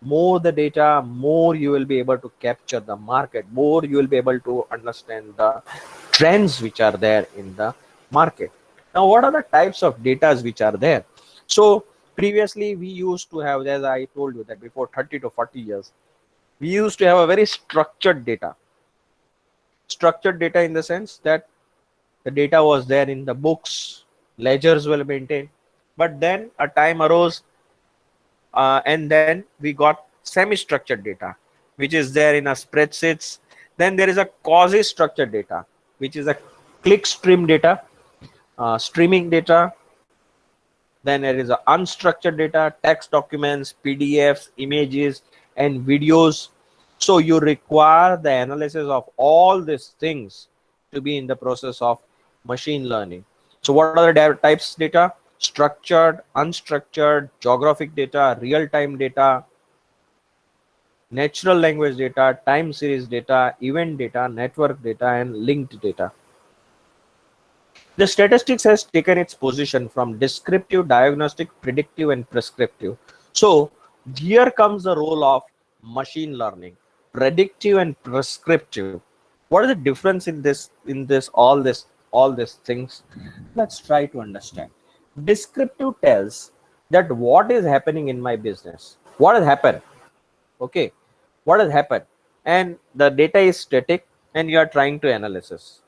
More the data, more you will be able to capture the market, more you will be able to understand the trends which are there in the market. Now, what are the types of data which are there? So previously we used to have, as I told you, that before 30 to 40 years, we used to have a very structured data. Structured data in the sense that the data was there in the books, ledgers were maintained. But then a time arose, and then we got semi-structured data, which is there in a spreadsheets. Then there is a quasi-structured data, which is a click stream data, streaming data. Then there is a unstructured data, text documents, PDFs, images, and videos. So you require the analysis of all these things to be in the process of machine learning. So what are the types data? Structured, unstructured, geographic data, real-time data, natural language data, time series data, event data, network data, and linked data. The statistics has taken its position from descriptive, diagnostic, predictive, and prescriptive. So here comes the role of machine learning, predictive and prescriptive. What is the difference in all these things? Let's try to understand. Descriptive tells that what is happening in my business, what has happened. Okay, what has happened, and the data is static, and you are trying to analysis.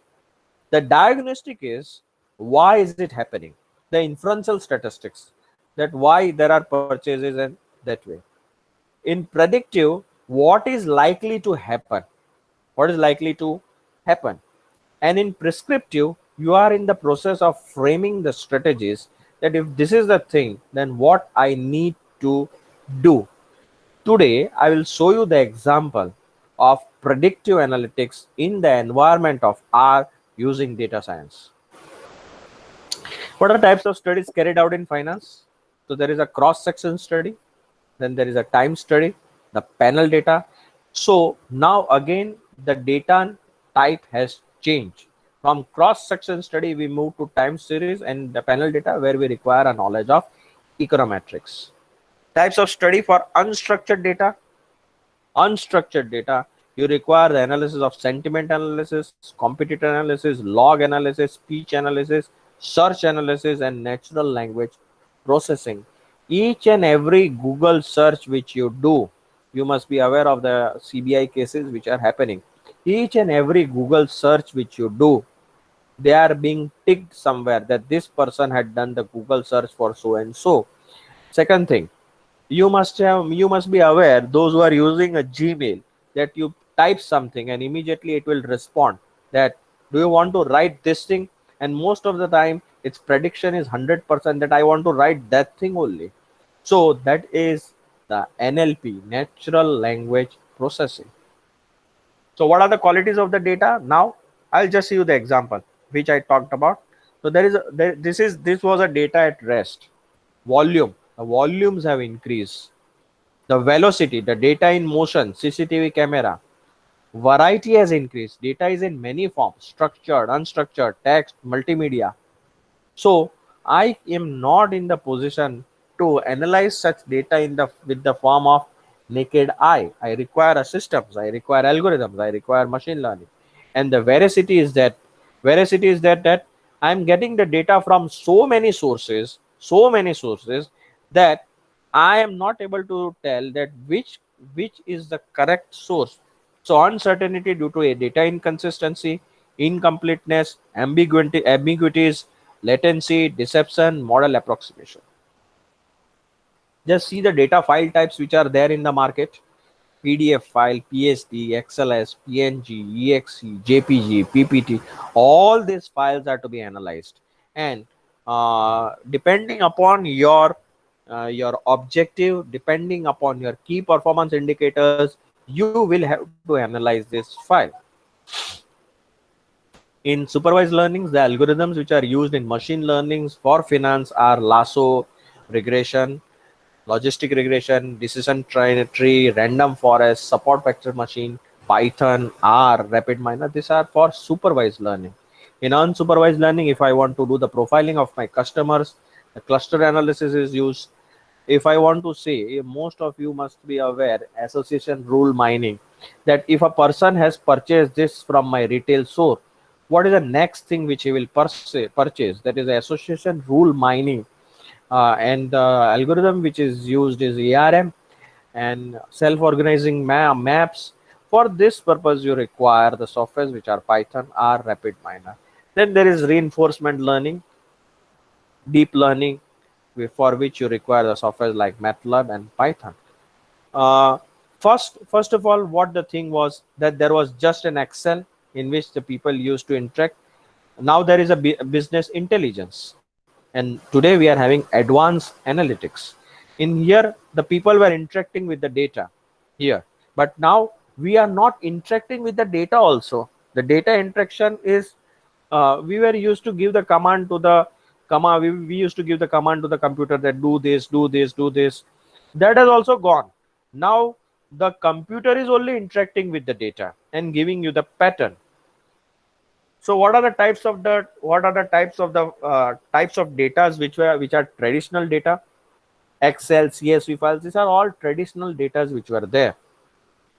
The diagnostic is why is it happening? The inferential statistics, that why there are purchases and that way. In predictive, what is likely to happen? What is likely to happen? And in prescriptive, you are in the process of framing the strategies, that if this is the thing, then what I need to do. Today, I will show you the example of predictive analytics in the environment of R using data science. What are types of studies carried out in finance? So there is a cross-section study, then there is a time study, the panel data. So now again, the data type has changed. From cross-section study, we move to time series and the panel data, where we require a knowledge of econometrics. Types of study for unstructured data. Unstructured data, you require the analysis of sentiment analysis, competitor analysis, log analysis, speech analysis, search analysis, and natural language processing. Each and every Google search which you do, you must be aware of the CBI cases which are happening. Each and every Google search which you do, they are being ticked somewhere that this person had done the Google search for so and so. Second thing, you must be aware, those who are using a Gmail, that you type something and immediately it will respond that do you want to write this thing, and most of the time its prediction is 100% that I want to write that thing only. So that is the NLP, natural language processing. So what are the qualities of the data? Now I'll just see you the example which I talked about. So this was a data at rest. Volume, the volumes have increased. The velocity, the data in motion, CCTV camera. Variety has increased. Data is in many forms: structured, unstructured, text, multimedia. So I am not in the position to analyze such data in the with the form of naked eye. I require a systems, I require algorithms, I require machine learning. And the veracity is that I'm getting the data from so many sources that I am not able to tell that which is the correct source. So uncertainty due to a data inconsistency, incompleteness, ambiguities, latency, deception, model approximation. Just see the data file types which are there in the market: PDF file, PSD, XLS, PNG, EXE, JPG, PPT. All these files are to be analyzed, and depending upon your objective, depending upon your key performance indicators, you will have to analyze this file. In supervised learnings, the algorithms which are used in machine learnings for finance are lasso regression, logistic regression, decision tree, random forest, support vector machine, Python, R, rapid miner. These are for supervised learning. In unsupervised learning, if I want to do the profiling of my customers, the cluster analysis is used. If I want to say, most of you must be aware, association rule mining, that if a person has purchased this from my retail store, what is the next thing which he will purchase? That is association rule mining. And the algorithm which is used is ARM and self-organizing maps. For this purpose, you require the softwares which are Python or rapid miner. Then there is reinforcement learning, deep learning, for which you require the softwares like MATLAB and Python. Uh, first of all, what the thing was that there was just an Excel in which the people used to interact. Now there is a business intelligence, and today we are having advanced analytics. In here, the people were interacting with the data here, but now we are not interacting with the data also. The data interaction is, we were used to give the command to the we used to give the command to the computer that do this, do this, do this. That has also gone. Now the computer is only interacting with the data and giving you the pattern. So what are the types of data which are traditional data? Excel, CSV files, these are all traditional data which were there.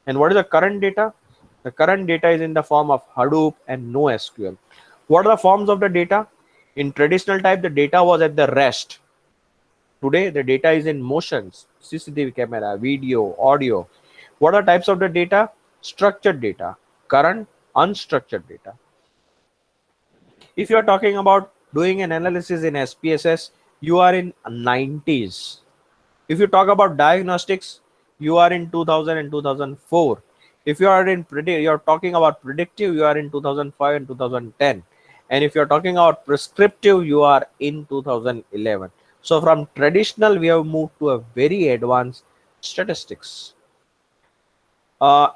And what is the current data? The current data is in the form of Hadoop and NoSQL. What are the forms of the data? In traditional type, the data was at the rest. Today, the data is in motions, CCTV camera, video, audio. What are types of the data? Structured data, current, unstructured data. If you are talking about doing an analysis in SPSS, you are in 90s. If you talk about diagnostics, you are in 2000 and 2004. If you are you're talking about predictive, you are in 2005 and 2010. And if you're talking about prescriptive, you are in 2011. So from traditional, we have moved to a very advanced statistics. Uh,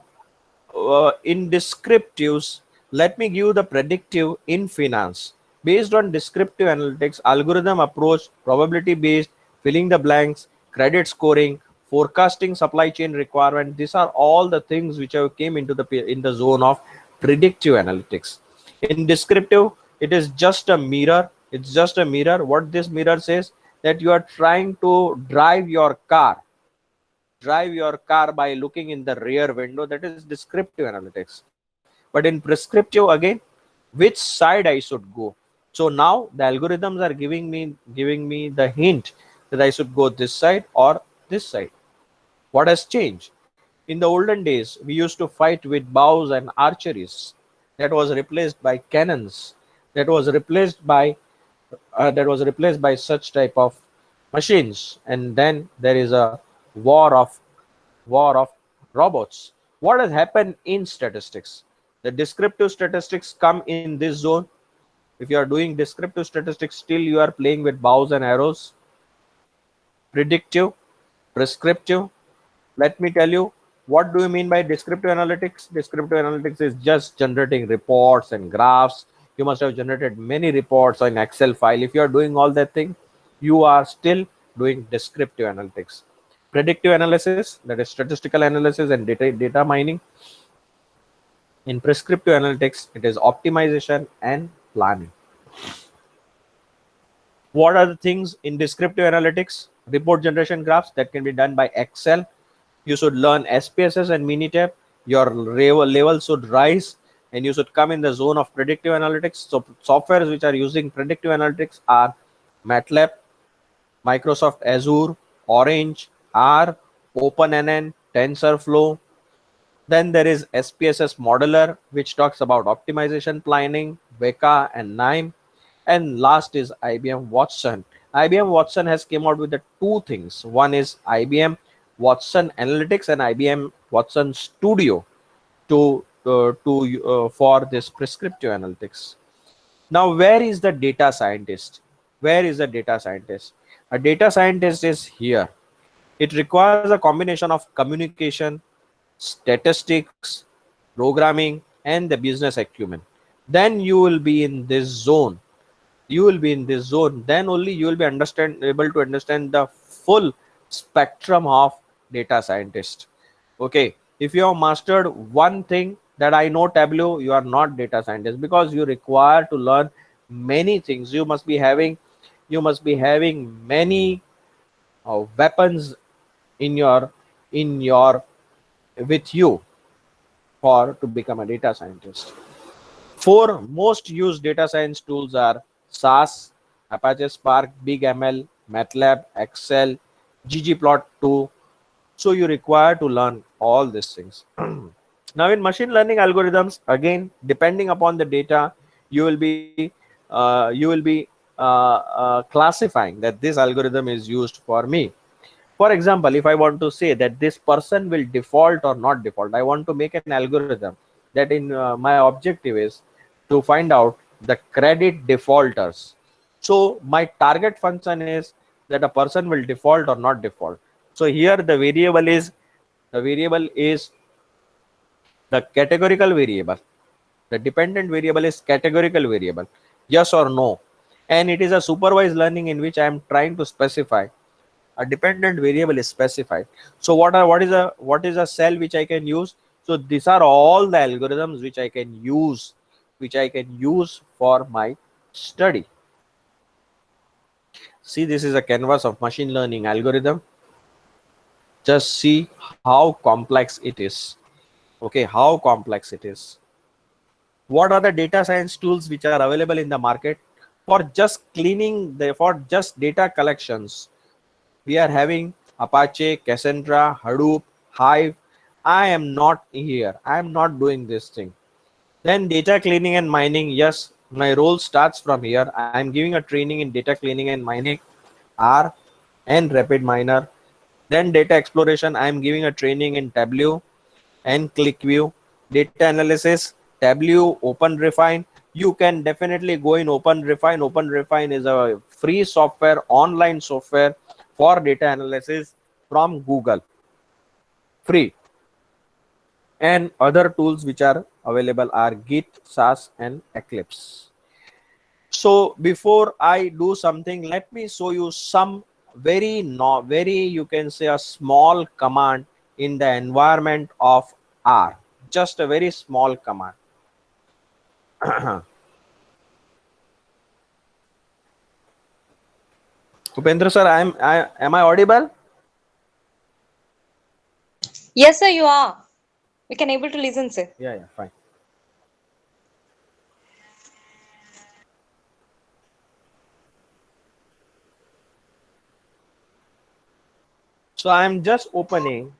in descriptives, let me give the predictive in finance. Based on descriptive analytics, algorithm approach, probability based, filling the blanks, credit scoring, forecasting supply chain requirement. These are all the things which have came into the zone of predictive analytics. In descriptive, it is just a mirror. It's just a mirror. What this mirror says, that you are trying to drive your car by looking in the rear window. That is descriptive analytics. But in prescriptive, again, which side I should go. So now the algorithms are giving me the hint that I should go this side or this side. What has changed? In the olden days, we used to fight with bows and archeries. That was replaced by cannons. That was replaced by such type of machines. And then there is a war of war of robots. What has happened in statistics? The descriptive statistics come in this zone. If you are doing descriptive statistics, still you are playing with bows and arrows. Predictive, prescriptive. Let me tell you, what do you mean by descriptive analytics? Descriptive analytics is just generating reports and graphs. You must have generated many reports on Excel file. If you are doing all that thing, you are still doing descriptive analytics. Predictive analysis, that is statistical analysis and data mining. In prescriptive analytics, it is optimization and planning. What are the things in descriptive analytics? Report generation graphs that can be done by Excel. You should learn SPSS and Minitab. Your level should rise and you should come in the zone of predictive analytics. So softwares which are using predictive analytics are MATLAB, Microsoft Azure, Orange, R, OpenNN, TensorFlow. Then there is SPSS Modeler, which talks about optimization planning, Weka and NIME. And last is IBM Watson. IBM Watson has came out with the two things. One is IBM Watson Analytics and IBM Watson Studio for this prescriptive analytics. Now, where is the data scientist? Where is the data scientist? A data scientist is here. It requires a combination of communication, statistics, programming, and the business acumen. Then you will be in this zone. You will be in this zone. Then only you will be able to understand the full spectrum of data scientist. Okay, if you have mastered one thing, that I know Tableau, you are not data scientist, because you require to learn many things. You must be having many weapons in your with you for to become a data scientist. Four most used data science tools are SAS, Apache Spark, Big ML, MATLAB, Excel, ggplot2. So you require to learn all these things. Now in machine learning algorithms, again, depending upon the data, you will be classifying that this algorithm is used for me. For example, if I want to say that this person will default or not default, I want to make an algorithm that in my objective is to find out the credit defaulters. So my target function is that a person will default or not default. So here the variable is the categorical variable. The dependent variable is categorical variable, yes or no. And it is a supervised learning in which I am trying to specify a dependent variable is specified. So what is a cell which I can use? So these are all the algorithms which I can use for my study. See, this is a canvas of machine learning algorithm. Just see how complex it is. Okay, how complex it is. What are the data science tools which are available in the market for just for just data collections? We are having Apache, Cassandra, Hadoop, Hive. I am not here. I am not doing this thing. Then data cleaning and mining. Yes, my role starts from here. I am giving a training in data cleaning and mining, R and Rapid Miner. Then data exploration. I am giving a training in Tableau and ClickView. Data analysis, Tableau, OpenRefine. You can definitely go in OpenRefine. OpenRefine is a free software, online software for data analysis from Google, free. And other tools which are available are Git, SAS, and Eclipse. So before I do something, let me show you some very you can say a small command in the environment of R. Just a very small command. Upendra sir, am I audible? Yes, sir, you are. We can able to listen, sir. Yeah, fine. So I'm just opening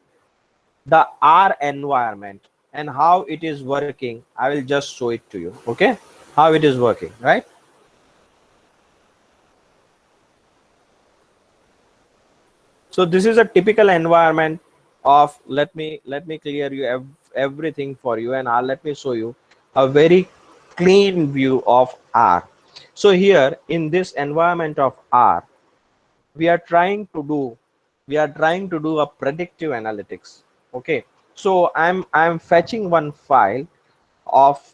the R environment and how it is working. I will just show it to you. Okay, how it is working, right? So this is a typical environment of, let me clear you everything for you, and let me show you a very clean view of R. So here in this environment of R, we are trying to do a predictive analytics. Okay, so I'm fetching one file of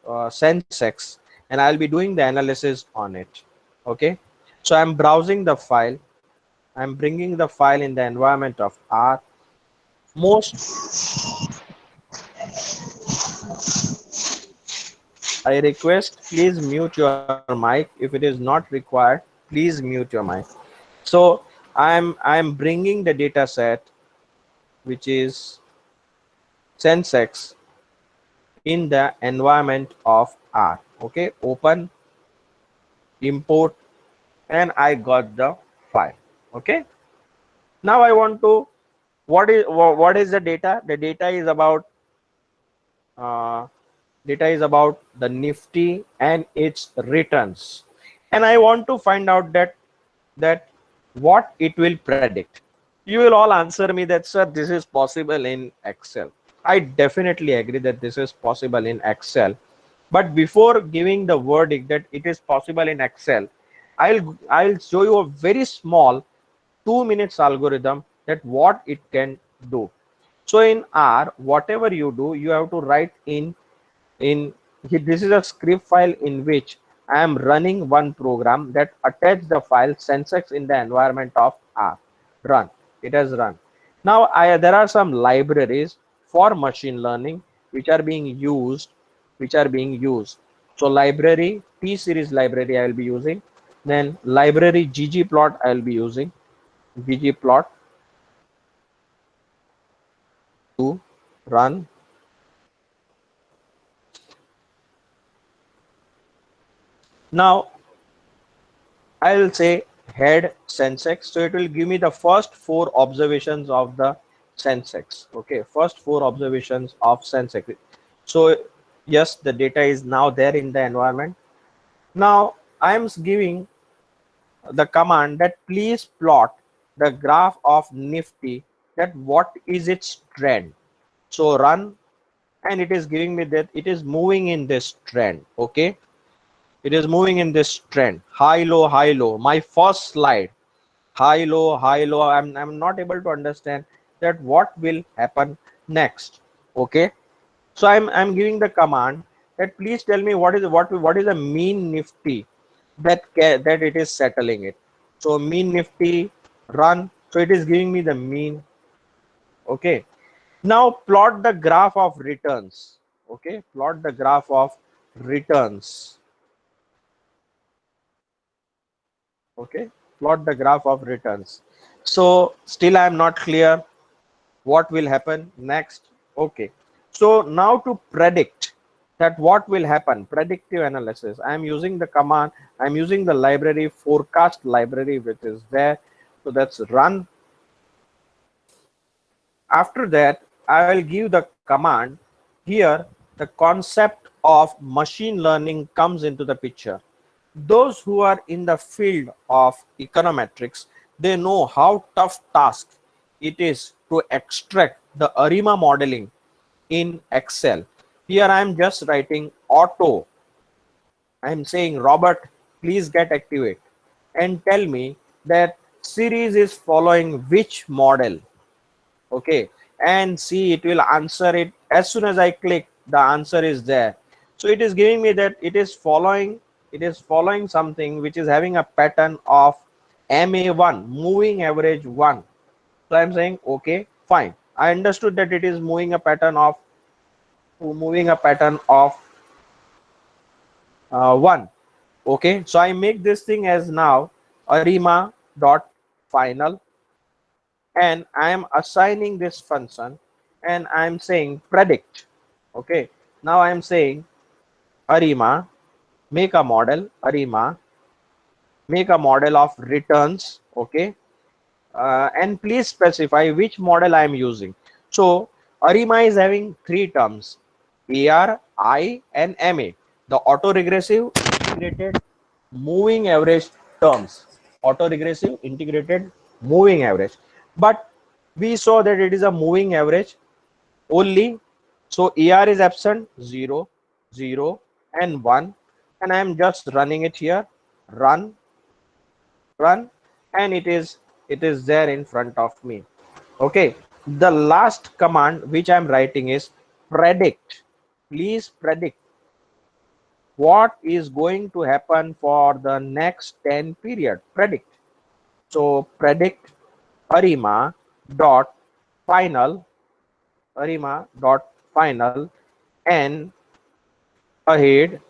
sensex, and I'll be doing the analysis on it. Okay, so I'm browsing the file, I'm bringing the file in the environment of R. Most, I request please mute your mic. If it is not required, please mute your mic. So I'm bringing the data set, which is sensex, in the environment of R. Okay, open, import, and I got the file. Okay, now I want to, what is the data? The data is about uh, the Nifty and its returns, and I want to find out that what it will predict. You will all answer me that, sir, this is possible in Excel. I definitely agree that this is possible in Excel, but before giving the verdict that it is possible in Excel, I'll show you a very small 2 minutes algorithm that what it can do. So in R, whatever you do, you have to write in this is a script file in which I am running one program that attach the file sensex in the environment of R. Run. It has run. Now there are some libraries for machine learning which are being used, So library, T series library I will be using. Then library ggplot I will be using. ggplot to run. Now I'll say head sensex. So it will give me the first 4 observations of the sensex. Okay, first 4 observations of sensex. So yes, the data is now there in the environment. Now I'm giving the command that please plot the graph of Nifty, that what is its trend. So run, and it is giving me that it is moving in this trend. Okay, it is moving in this trend, high low high low. My first slide, high low high low. I'm not able to understand that what will happen next. Okay, so I'm giving the command that please tell me what is the mean Nifty that it is settling it. So mean Nifty, run. So it is giving me the mean. Okay, now plot the graph of returns. Okay, plot the graph of returns. Okay, plot the graph of returns. So still I am not clear what will happen next. Okay, so now to predict that what will happen, predictive analysis, I am using the command, I'm using the library, forecast library, which is there. So that's run. After that, I will give the command. Here the concept of machine learning comes into the picture. Those who are in the field of econometrics, they know how tough task it is to extract the ARIMA modeling in Excel. Here I am just writing auto. I am saying, Robert, please get activate and tell me that series is following which model. Okay, and see, it will answer it as soon as I click, the answer is there. So it is giving me that it is following something which is having a pattern of MA1, moving average 1. So I'm saying okay, fine, I understood that it is moving a pattern of 1. Okay, so I make this thing as now arima dot final, and I am assigning this function, and I am saying predict. Okay, now I am saying arima, make a model of returns. Okay, and please specify which model I am using. So ARIMA is having three terms: AR, I, and MA. The autoregressive integrated moving average terms. Autoregressive integrated moving average. But we saw that it is a moving average only. So AR is absent, 0, 0, and 1. And I am just running it here. Run, run, and it is there in front of me. Okay, the last command which I'm writing is predict. Please predict what is going to happen for the next 10 period. Predict. So predict arima dot final, arima dot final, and ahead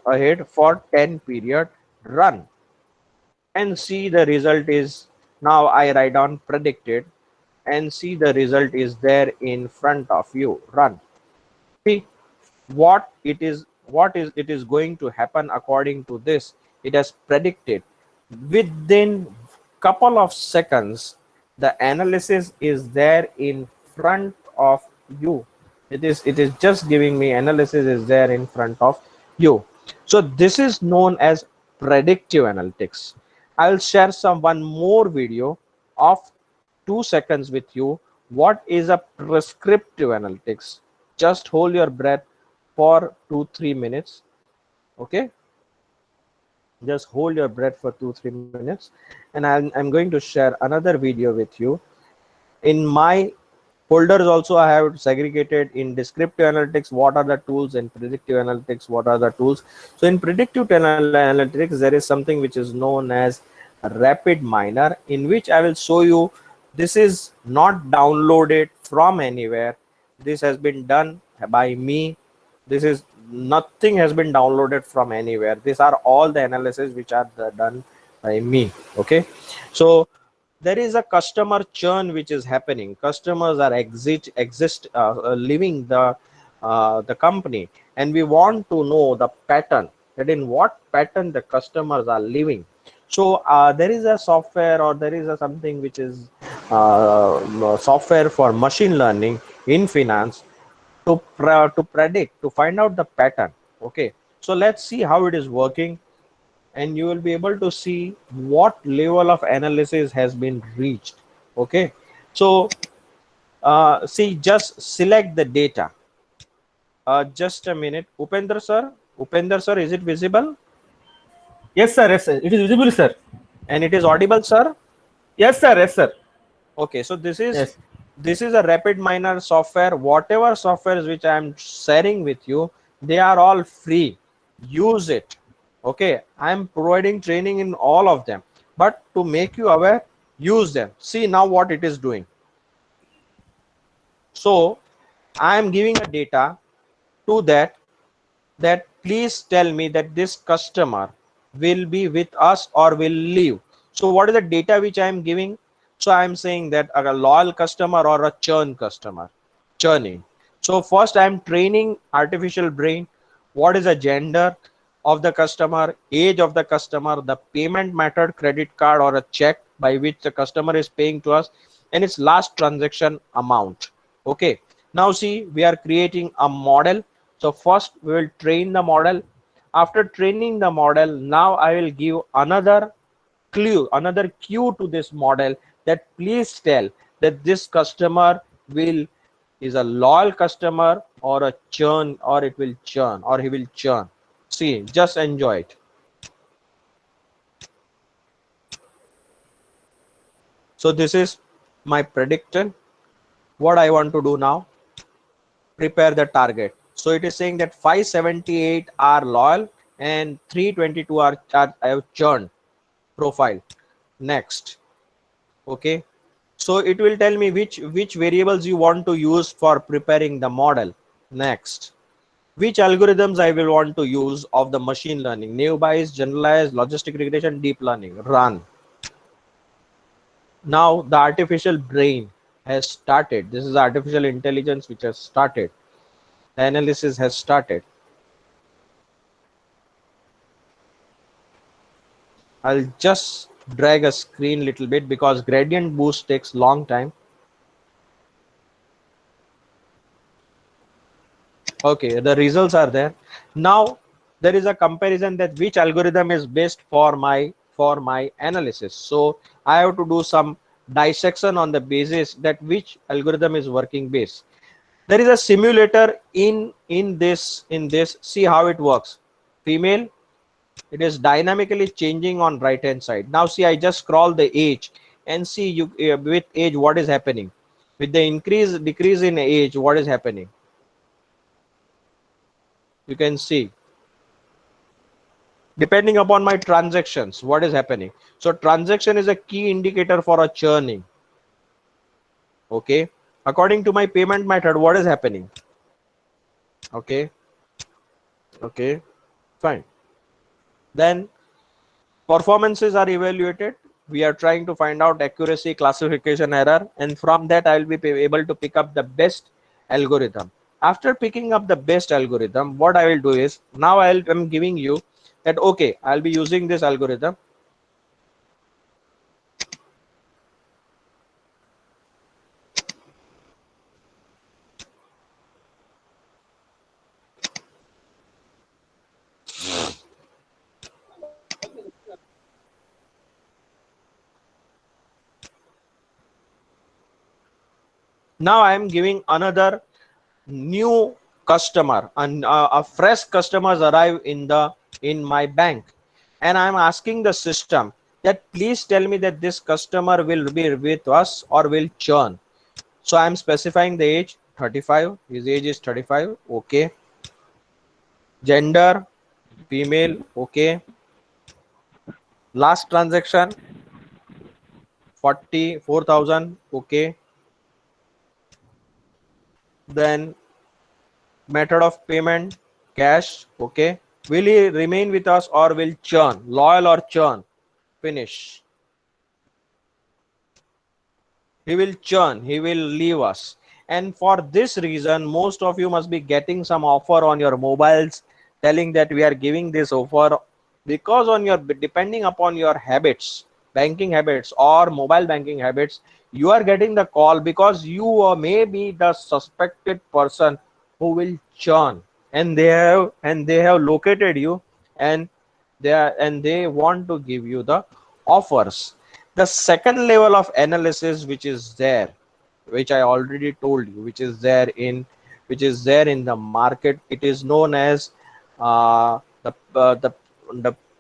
ahead for 10 period, run, and see the result is. Now I write down predicted and see the result is there in front of you. Run. See what is it is going to happen according to this. It has predicted within couple of seconds. The analysis is there in front of you. It is just giving me analysis is there in front of you. So this is known as predictive analytics. I'll share some one more video of 2 seconds with you. What is a prescriptive analytics? Just hold your breath for 2-3 minutes. Okay, just hold your breath for 2-3 minutes, and I'm going to share another video with you. In my folders also I have segregated in descriptive analytics what are the tools, and predictive analytics what are the tools. So in predictive analytics there is something which is known as rapid miner, in which I will show you. This is not downloaded from anywhere. This has been done by me. This is nothing has been downloaded from anywhere. These are all the analysis which are done by me. Okay, so there is a customer churn which is happening. Customers are leaving the company, and we want to know the pattern, that in what pattern the customers are leaving. So there is a software, or there is a something which is software for machine learning in finance to predict, to find out the pattern. Okay, so let's see how it is working, and you will be able to see what level of analysis has been reached. Okay, so see, just select the data. Just a minute. Upendar sir, is it visible? Yes, sir. Yes, sir. It is visible, sir. And it is audible, sir? Yes, sir. Yes, sir. Okay, so this is Yes. this is a rapid miner software. Whatever softwares which I am sharing with you, they are all free. Use it. Okay, I am providing training in all of them, but to make you aware, use them. See now what it is doing. So I am giving a data to that please tell me that this customer will be with us or will leave. So what is the data which I am giving? So I am saying that a loyal customer or a churn customer, churning. So first I am training artificial brain. What is the gender of the customer, age of the customer, the payment method, credit card or a check by which the customer is paying to us, and its last transaction amount. Okay, now see, we are creating a model. So first we will train the model. After training the model, now I will give another clue, another cue to this model, that please tell that this customer will is a loyal customer or a churn, or it will churn, or he will churn. See, just enjoy it. So this is my predictor. What I want to do now, prepare the target. So it is saying that 578 are loyal and 322 are I have churned profile. Next. Okay, so it will tell me which variables you want to use for preparing the model. Next, which algorithms I will want to use of the machine learning: naive Bayes, generalized, logistic regression, deep learning. Run. Now the artificial brain has started. This is artificial intelligence which has started. The analysis has started. I'll just drag a screen little bit because gradient boost takes long time. Okay, the results are there. Now there is a comparison that which algorithm is best for my analysis. So I have to do some dissection on the basis that which algorithm is working best. There is a simulator in this. See how it works. Female, it is dynamically changing on right hand side. Now see, I just scroll the age and see you with age what is happening. With the decrease in age, what is happening? You can see depending upon my transactions what is happening. So transaction is a key indicator for a churning. Okay, according to my payment method, what is happening? Okay, okay, fine. Then performances are evaluated. We are trying to find out accuracy, classification error, and from that I will be able to pick up the best algorithm. After picking up the best algorithm, what I will do is, now I'm giving you that okay, I'll be using this algorithm. Now I am giving another new customer, and a fresh customers arrive in my bank, and I'm asking the system that please tell me that this customer will be with us or will churn. So I'm specifying the age 35. His age is 35. Okay. Gender female. Okay. Last transaction 44,000. Okay. Then method of payment cash. Okay. Will he remain with us or will churn? Loyal or churn? Finish. He will churn, he will leave us. And for this reason, most of you must be getting some offer on your mobiles telling that we are giving this offer, because on your, depending upon your habits, banking habits or mobile banking habits, you are getting the call because you may be the suspected person who will churn, and they have located you, and they want to give you the offers. The second level of analysis which is there, which I already told you, which is there in the market, it is known as the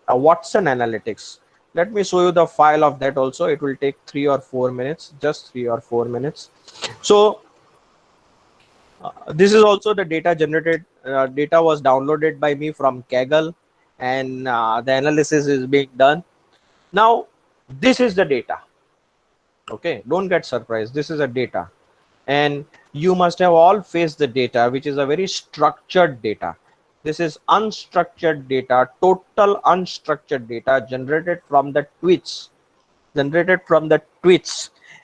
Watson analytics. Let me show you the file of that also. It will take 3 or 4 minutes, just 3 or 4 minutes. So this is also the data generated. Data was downloaded by me from Kaggle, and the analysis is being done. Now this is the data. Okay, don't get surprised, this is a data, and you must have all faced the data, which is a very structured data. This is unstructured data, total unstructured data generated from the tweets,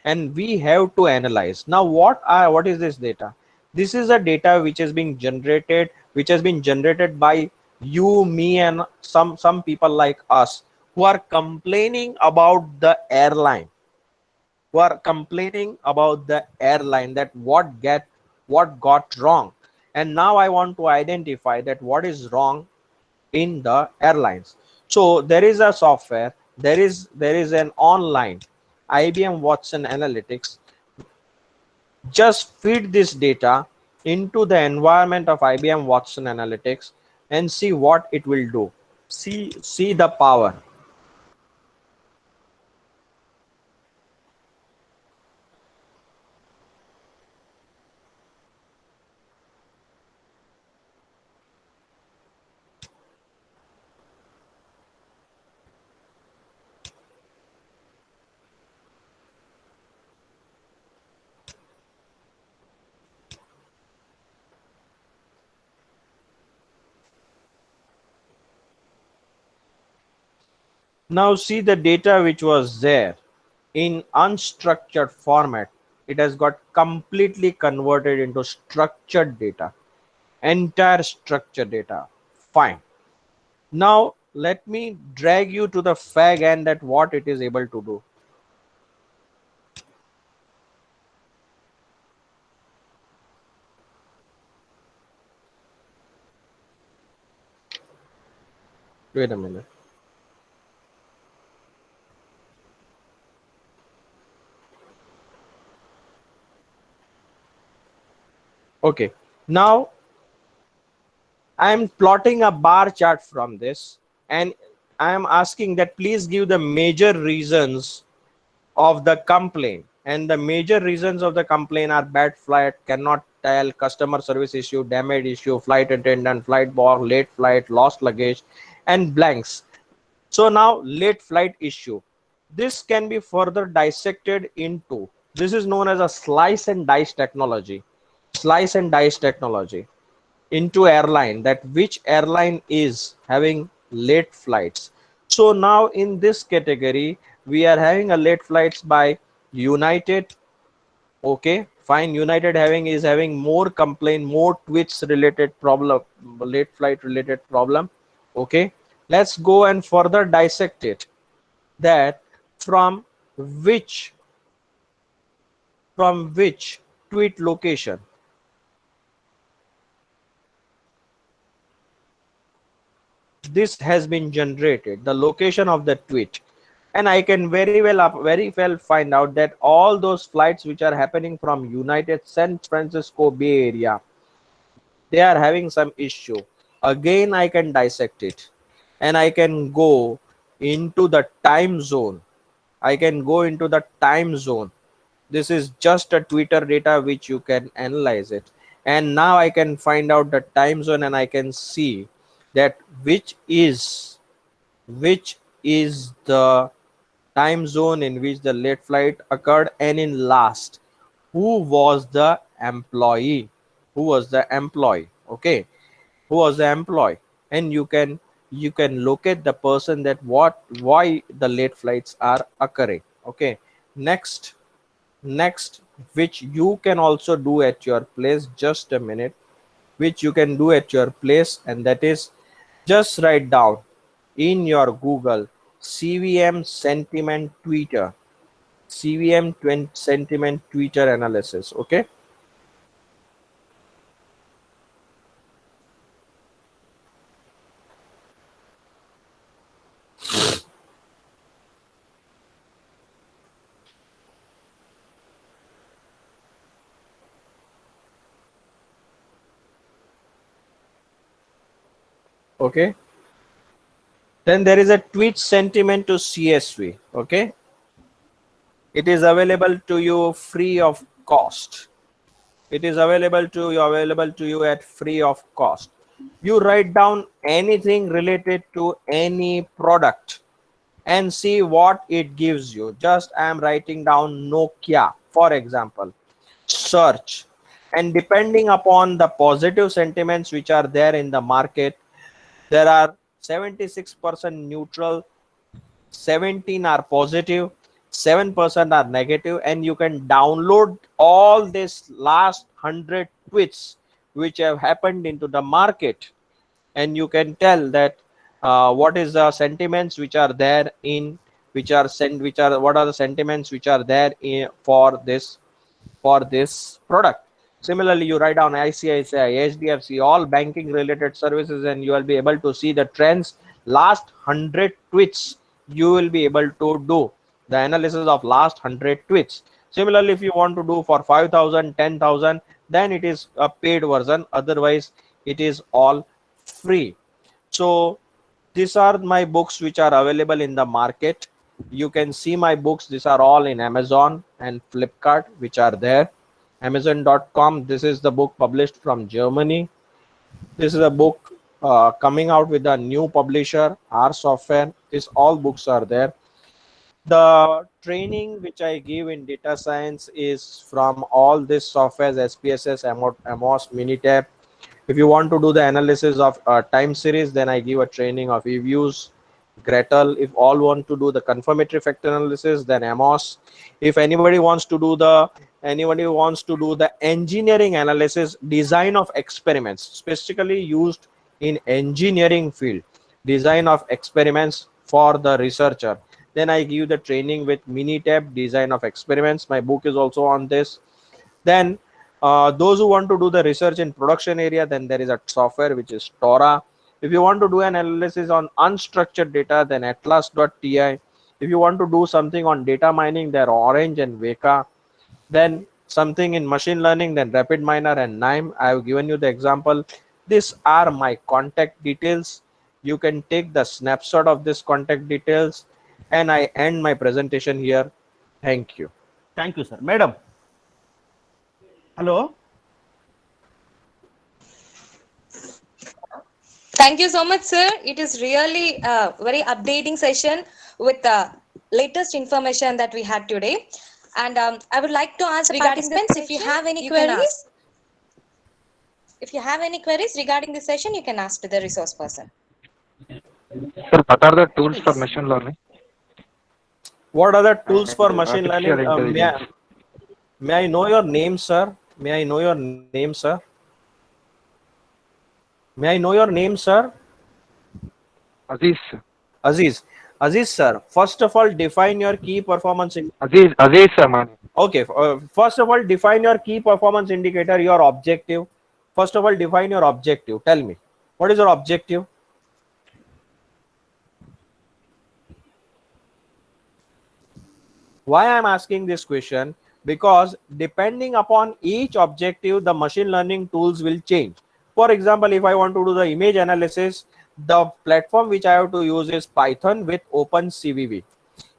and we have to analyze. Now what is this data? This is a data which has been generated by you, me, and some people like us who are complaining about the airline, that what got wrong. And now I want to identify that what is wrong in the airlines. So there is a software, there is an online IBM Watson analytics. Just feed this data into the environment of IBM Watson analytics and see what it will do. See the power. Now see the data which was there in unstructured format. It has got completely converted into structured data, entire structured data. Fine. Now let me drag you to the fag end that what it is able to do. Wait a minute. Okay, now I am plotting a bar chart from this, and I am asking that please give the major reasons of the complaint. And the major reasons of the complaint are bad flight, cannot tell, customer service issue, damage issue, flight attendant, flight bog, late flight, lost luggage, and blanks. So now late flight issue. This can be further dissected into, this is known as a slice and dice technology. Slice and dice technology into airline, that which airline is having late flights. So now in this category, we are having a late flights by United. Okay, fine. United having more complaint, more tweets related problem, late flight related problem. Okay, let's go and further dissect it. That from which tweet location this has been generated, the location of the tweet. And I can very well find out that all those flights which are happening from United San Francisco Bay Area, they are having some issue. Again, I can dissect it, and I can go into the time zone. I can go into the time zone. This is just a Twitter data which you can analyze it. And now I can find out the time zone, and I can see that which is the time zone in which the late flight occurred, and in last, who was the employee, okay, who was the employee. And you can locate the person, that why the late flights are occurring. Okay, next, which you can also do at your place, just a minute, which you can do at your place, and that is just write down in your Google CVM sentiment Twitter, sentiment Twitter analysis. Okay, okay. Then there is a tweet sentiment to CSV. Okay, it is available to you free of cost. It is available to you at free of cost. You write down anything related to any product and see what it gives you. Just I am writing down Nokia, for example. Search, and depending upon the positive sentiments which are there in the market, there are 76% neutral, 17 are positive, 7% are negative, and you can download all this last 100 tweets which have happened into the market, and you can tell that what is the sentiments which are there in, what are the sentiments which are there in, for this product. Similarly, you write down ICICI, HDFC, all banking related services, and you will be able to see the trends. Last 100 tweets, you will be able to do the analysis of last 100 tweets. Similarly, if you want to do for 5,000, 10,000, then it is a paid version. Otherwise, it is all free. So these are my books which are available in the market. You can see my books. These are all in Amazon and Flipkart, which are there. Amazon.com. This is the book published from Germany. This is a book coming out with a new publisher, R Software. These all books are there. The training which I give in data science is from all these softwares: SPSS, Amos, Minitab. If you want to do the analysis of time series, then I give a training of eViews, Gretel. If all want to do the confirmatory factor analysis, then Amos. If anybody wants to do the engineering analysis, design of experiments, specifically used in engineering field, design of experiments for the researcher. Then I give the training with Minitab, design of experiments. My book is also on this. Then those who want to do the research in production area, then there is a software which is Tora. If you want to do an analysis on unstructured data, then atlas.ti. If you want to do something on data mining, there are Orange and Veka. Then something in machine learning, then Rapid Miner and Nime. I have given you the example. These are my contact details. You can take the snapshot of this contact details, and I end my presentation here. Thank you. Thank you, sir. Madam. Hello. Thank you so much, sir. It is really a very updating session with the latest information that we had today. And I would like to ask participants if you have any queries. If you have any queries regarding the session, you can ask to the resource person. Sir, what are the tools for Please. machine learning What are the tools for and machine artificial learning? intelligence? May I know your name, sir? May I know your name, sir? May I know your name, sir? Aziz, Aziz. Aziz, sir. First of all, define your key performance. Aziz, sir, man. Okay. First of all, define your key performance indicator, your objective. First of all, define your objective. Tell me, what is your objective? Why I'm asking this question? Because depending upon each objective, the machine learning tools will change. For example, if I want to do the image analysis, the platform which I have to use is Python with OpenCVV.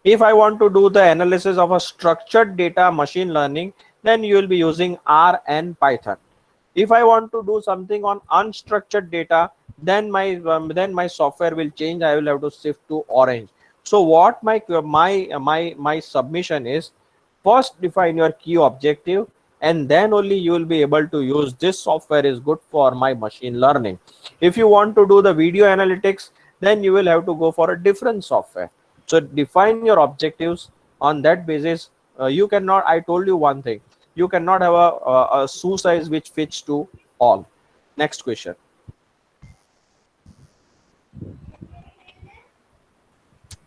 If I want to do the analysis of a structured data machine learning, then you will be using R and Python. If I want to do something on unstructured data, then my software will change. I will have to shift to Orange. So what my submission is, first define your key objective, and then only you will be able to use this software is good for my machine learning. If you want to do the video analytics, then you will have to go for a different software. So define your objectives. On that basis, you cannot, I told you one thing, you cannot have a shoe size which fits to all. Next question.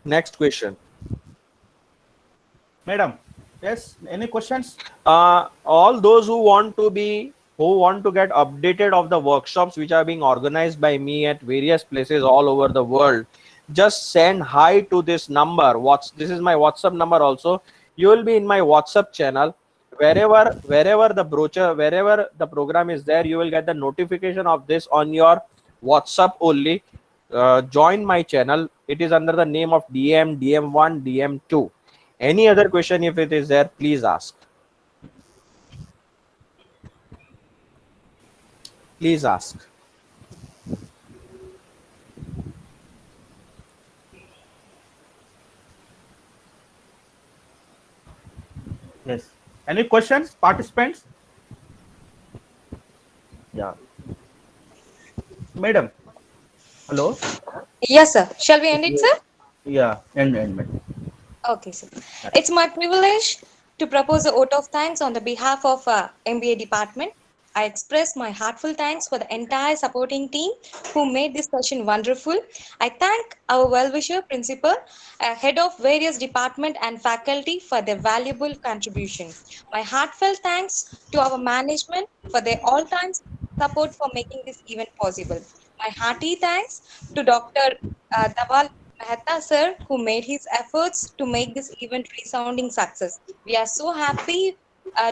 Next question. Madam. Yes. Any questions? All those who want to get updated of the workshops which are being organized by me at various places all over the world, just send hi to this number. This is my WhatsApp number also. You will be in my WhatsApp channel. Wherever the brochure, wherever the program is there, you will get the notification of this on your WhatsApp only. Join my channel. It is under the name of DM, DM1, DM2. Any other question, if it is there, please ask. Please ask. Yes. Any questions, participants? Yeah. Madam. Hello. Yes, sir. Shall we end it, sir? Yeah. End. Madam. Okay, sir. It's my privilege to propose a vote of thanks on the behalf of MBA department. I express my heartfelt thanks for the entire supporting team who made this session wonderful. I thank our well-wisher principal, head of various department and faculty for their valuable contribution. My heartfelt thanks to our management for their all-time support for making this event possible. My hearty thanks to Dr. Dhaval Maheta sir, who made his efforts to make this event resounding success. We are so happy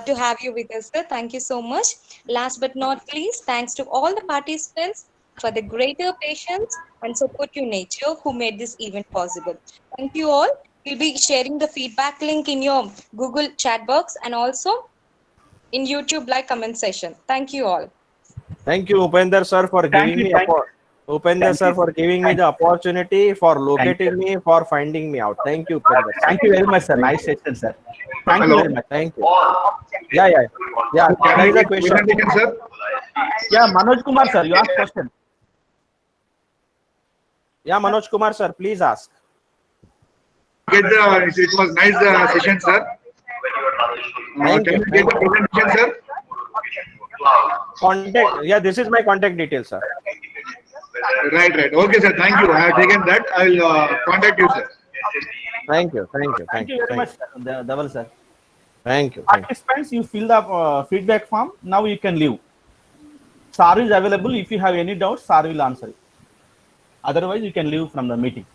to have you with us, sir. Thank you so much. Last but not least, thanks to all the participants for the greater patience and supportive nature who made this event possible. Thank you all. We'll be sharing the feedback link in your Google chat box and also in YouTube like comment session. Thank you all. Thank you, Upendar sir, for Thank giving you. me Thank you. Upendar Thank sir you. for giving me the opportunity, for locating me, for finding me out. Thank you, Upendar sir. Thank you very much, sir. Nice session, sir. Thank you very much. Thank you. Yeah. Can There I is a get question. presentation, sir? Yeah, Manoj Kumar, sir. You ask question. Yeah, Manoj Kumar sir, please ask. It was nice session, sir. Thank Can you. we get the presentation, sir? Contact. Yeah, this is my contact details, sir. Right, right. Okay, sir. Thank you. I have taken that. I will contact you, sir. Thank you, thank you, Thank thank you you, very thank much, you, sir. Dhaval sir. thank you, thank you. Participants, you fill the feedback form. Now you can leave. Sir is available. If you have any doubts, Sir will answer it. Otherwise, you can leave from the meeting.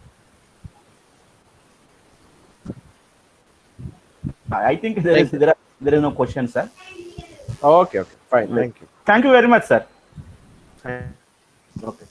I think Thank you. there is no question, sir. Okay, okay, fine. Thank you. Thank you very much, sir. Thank Okay.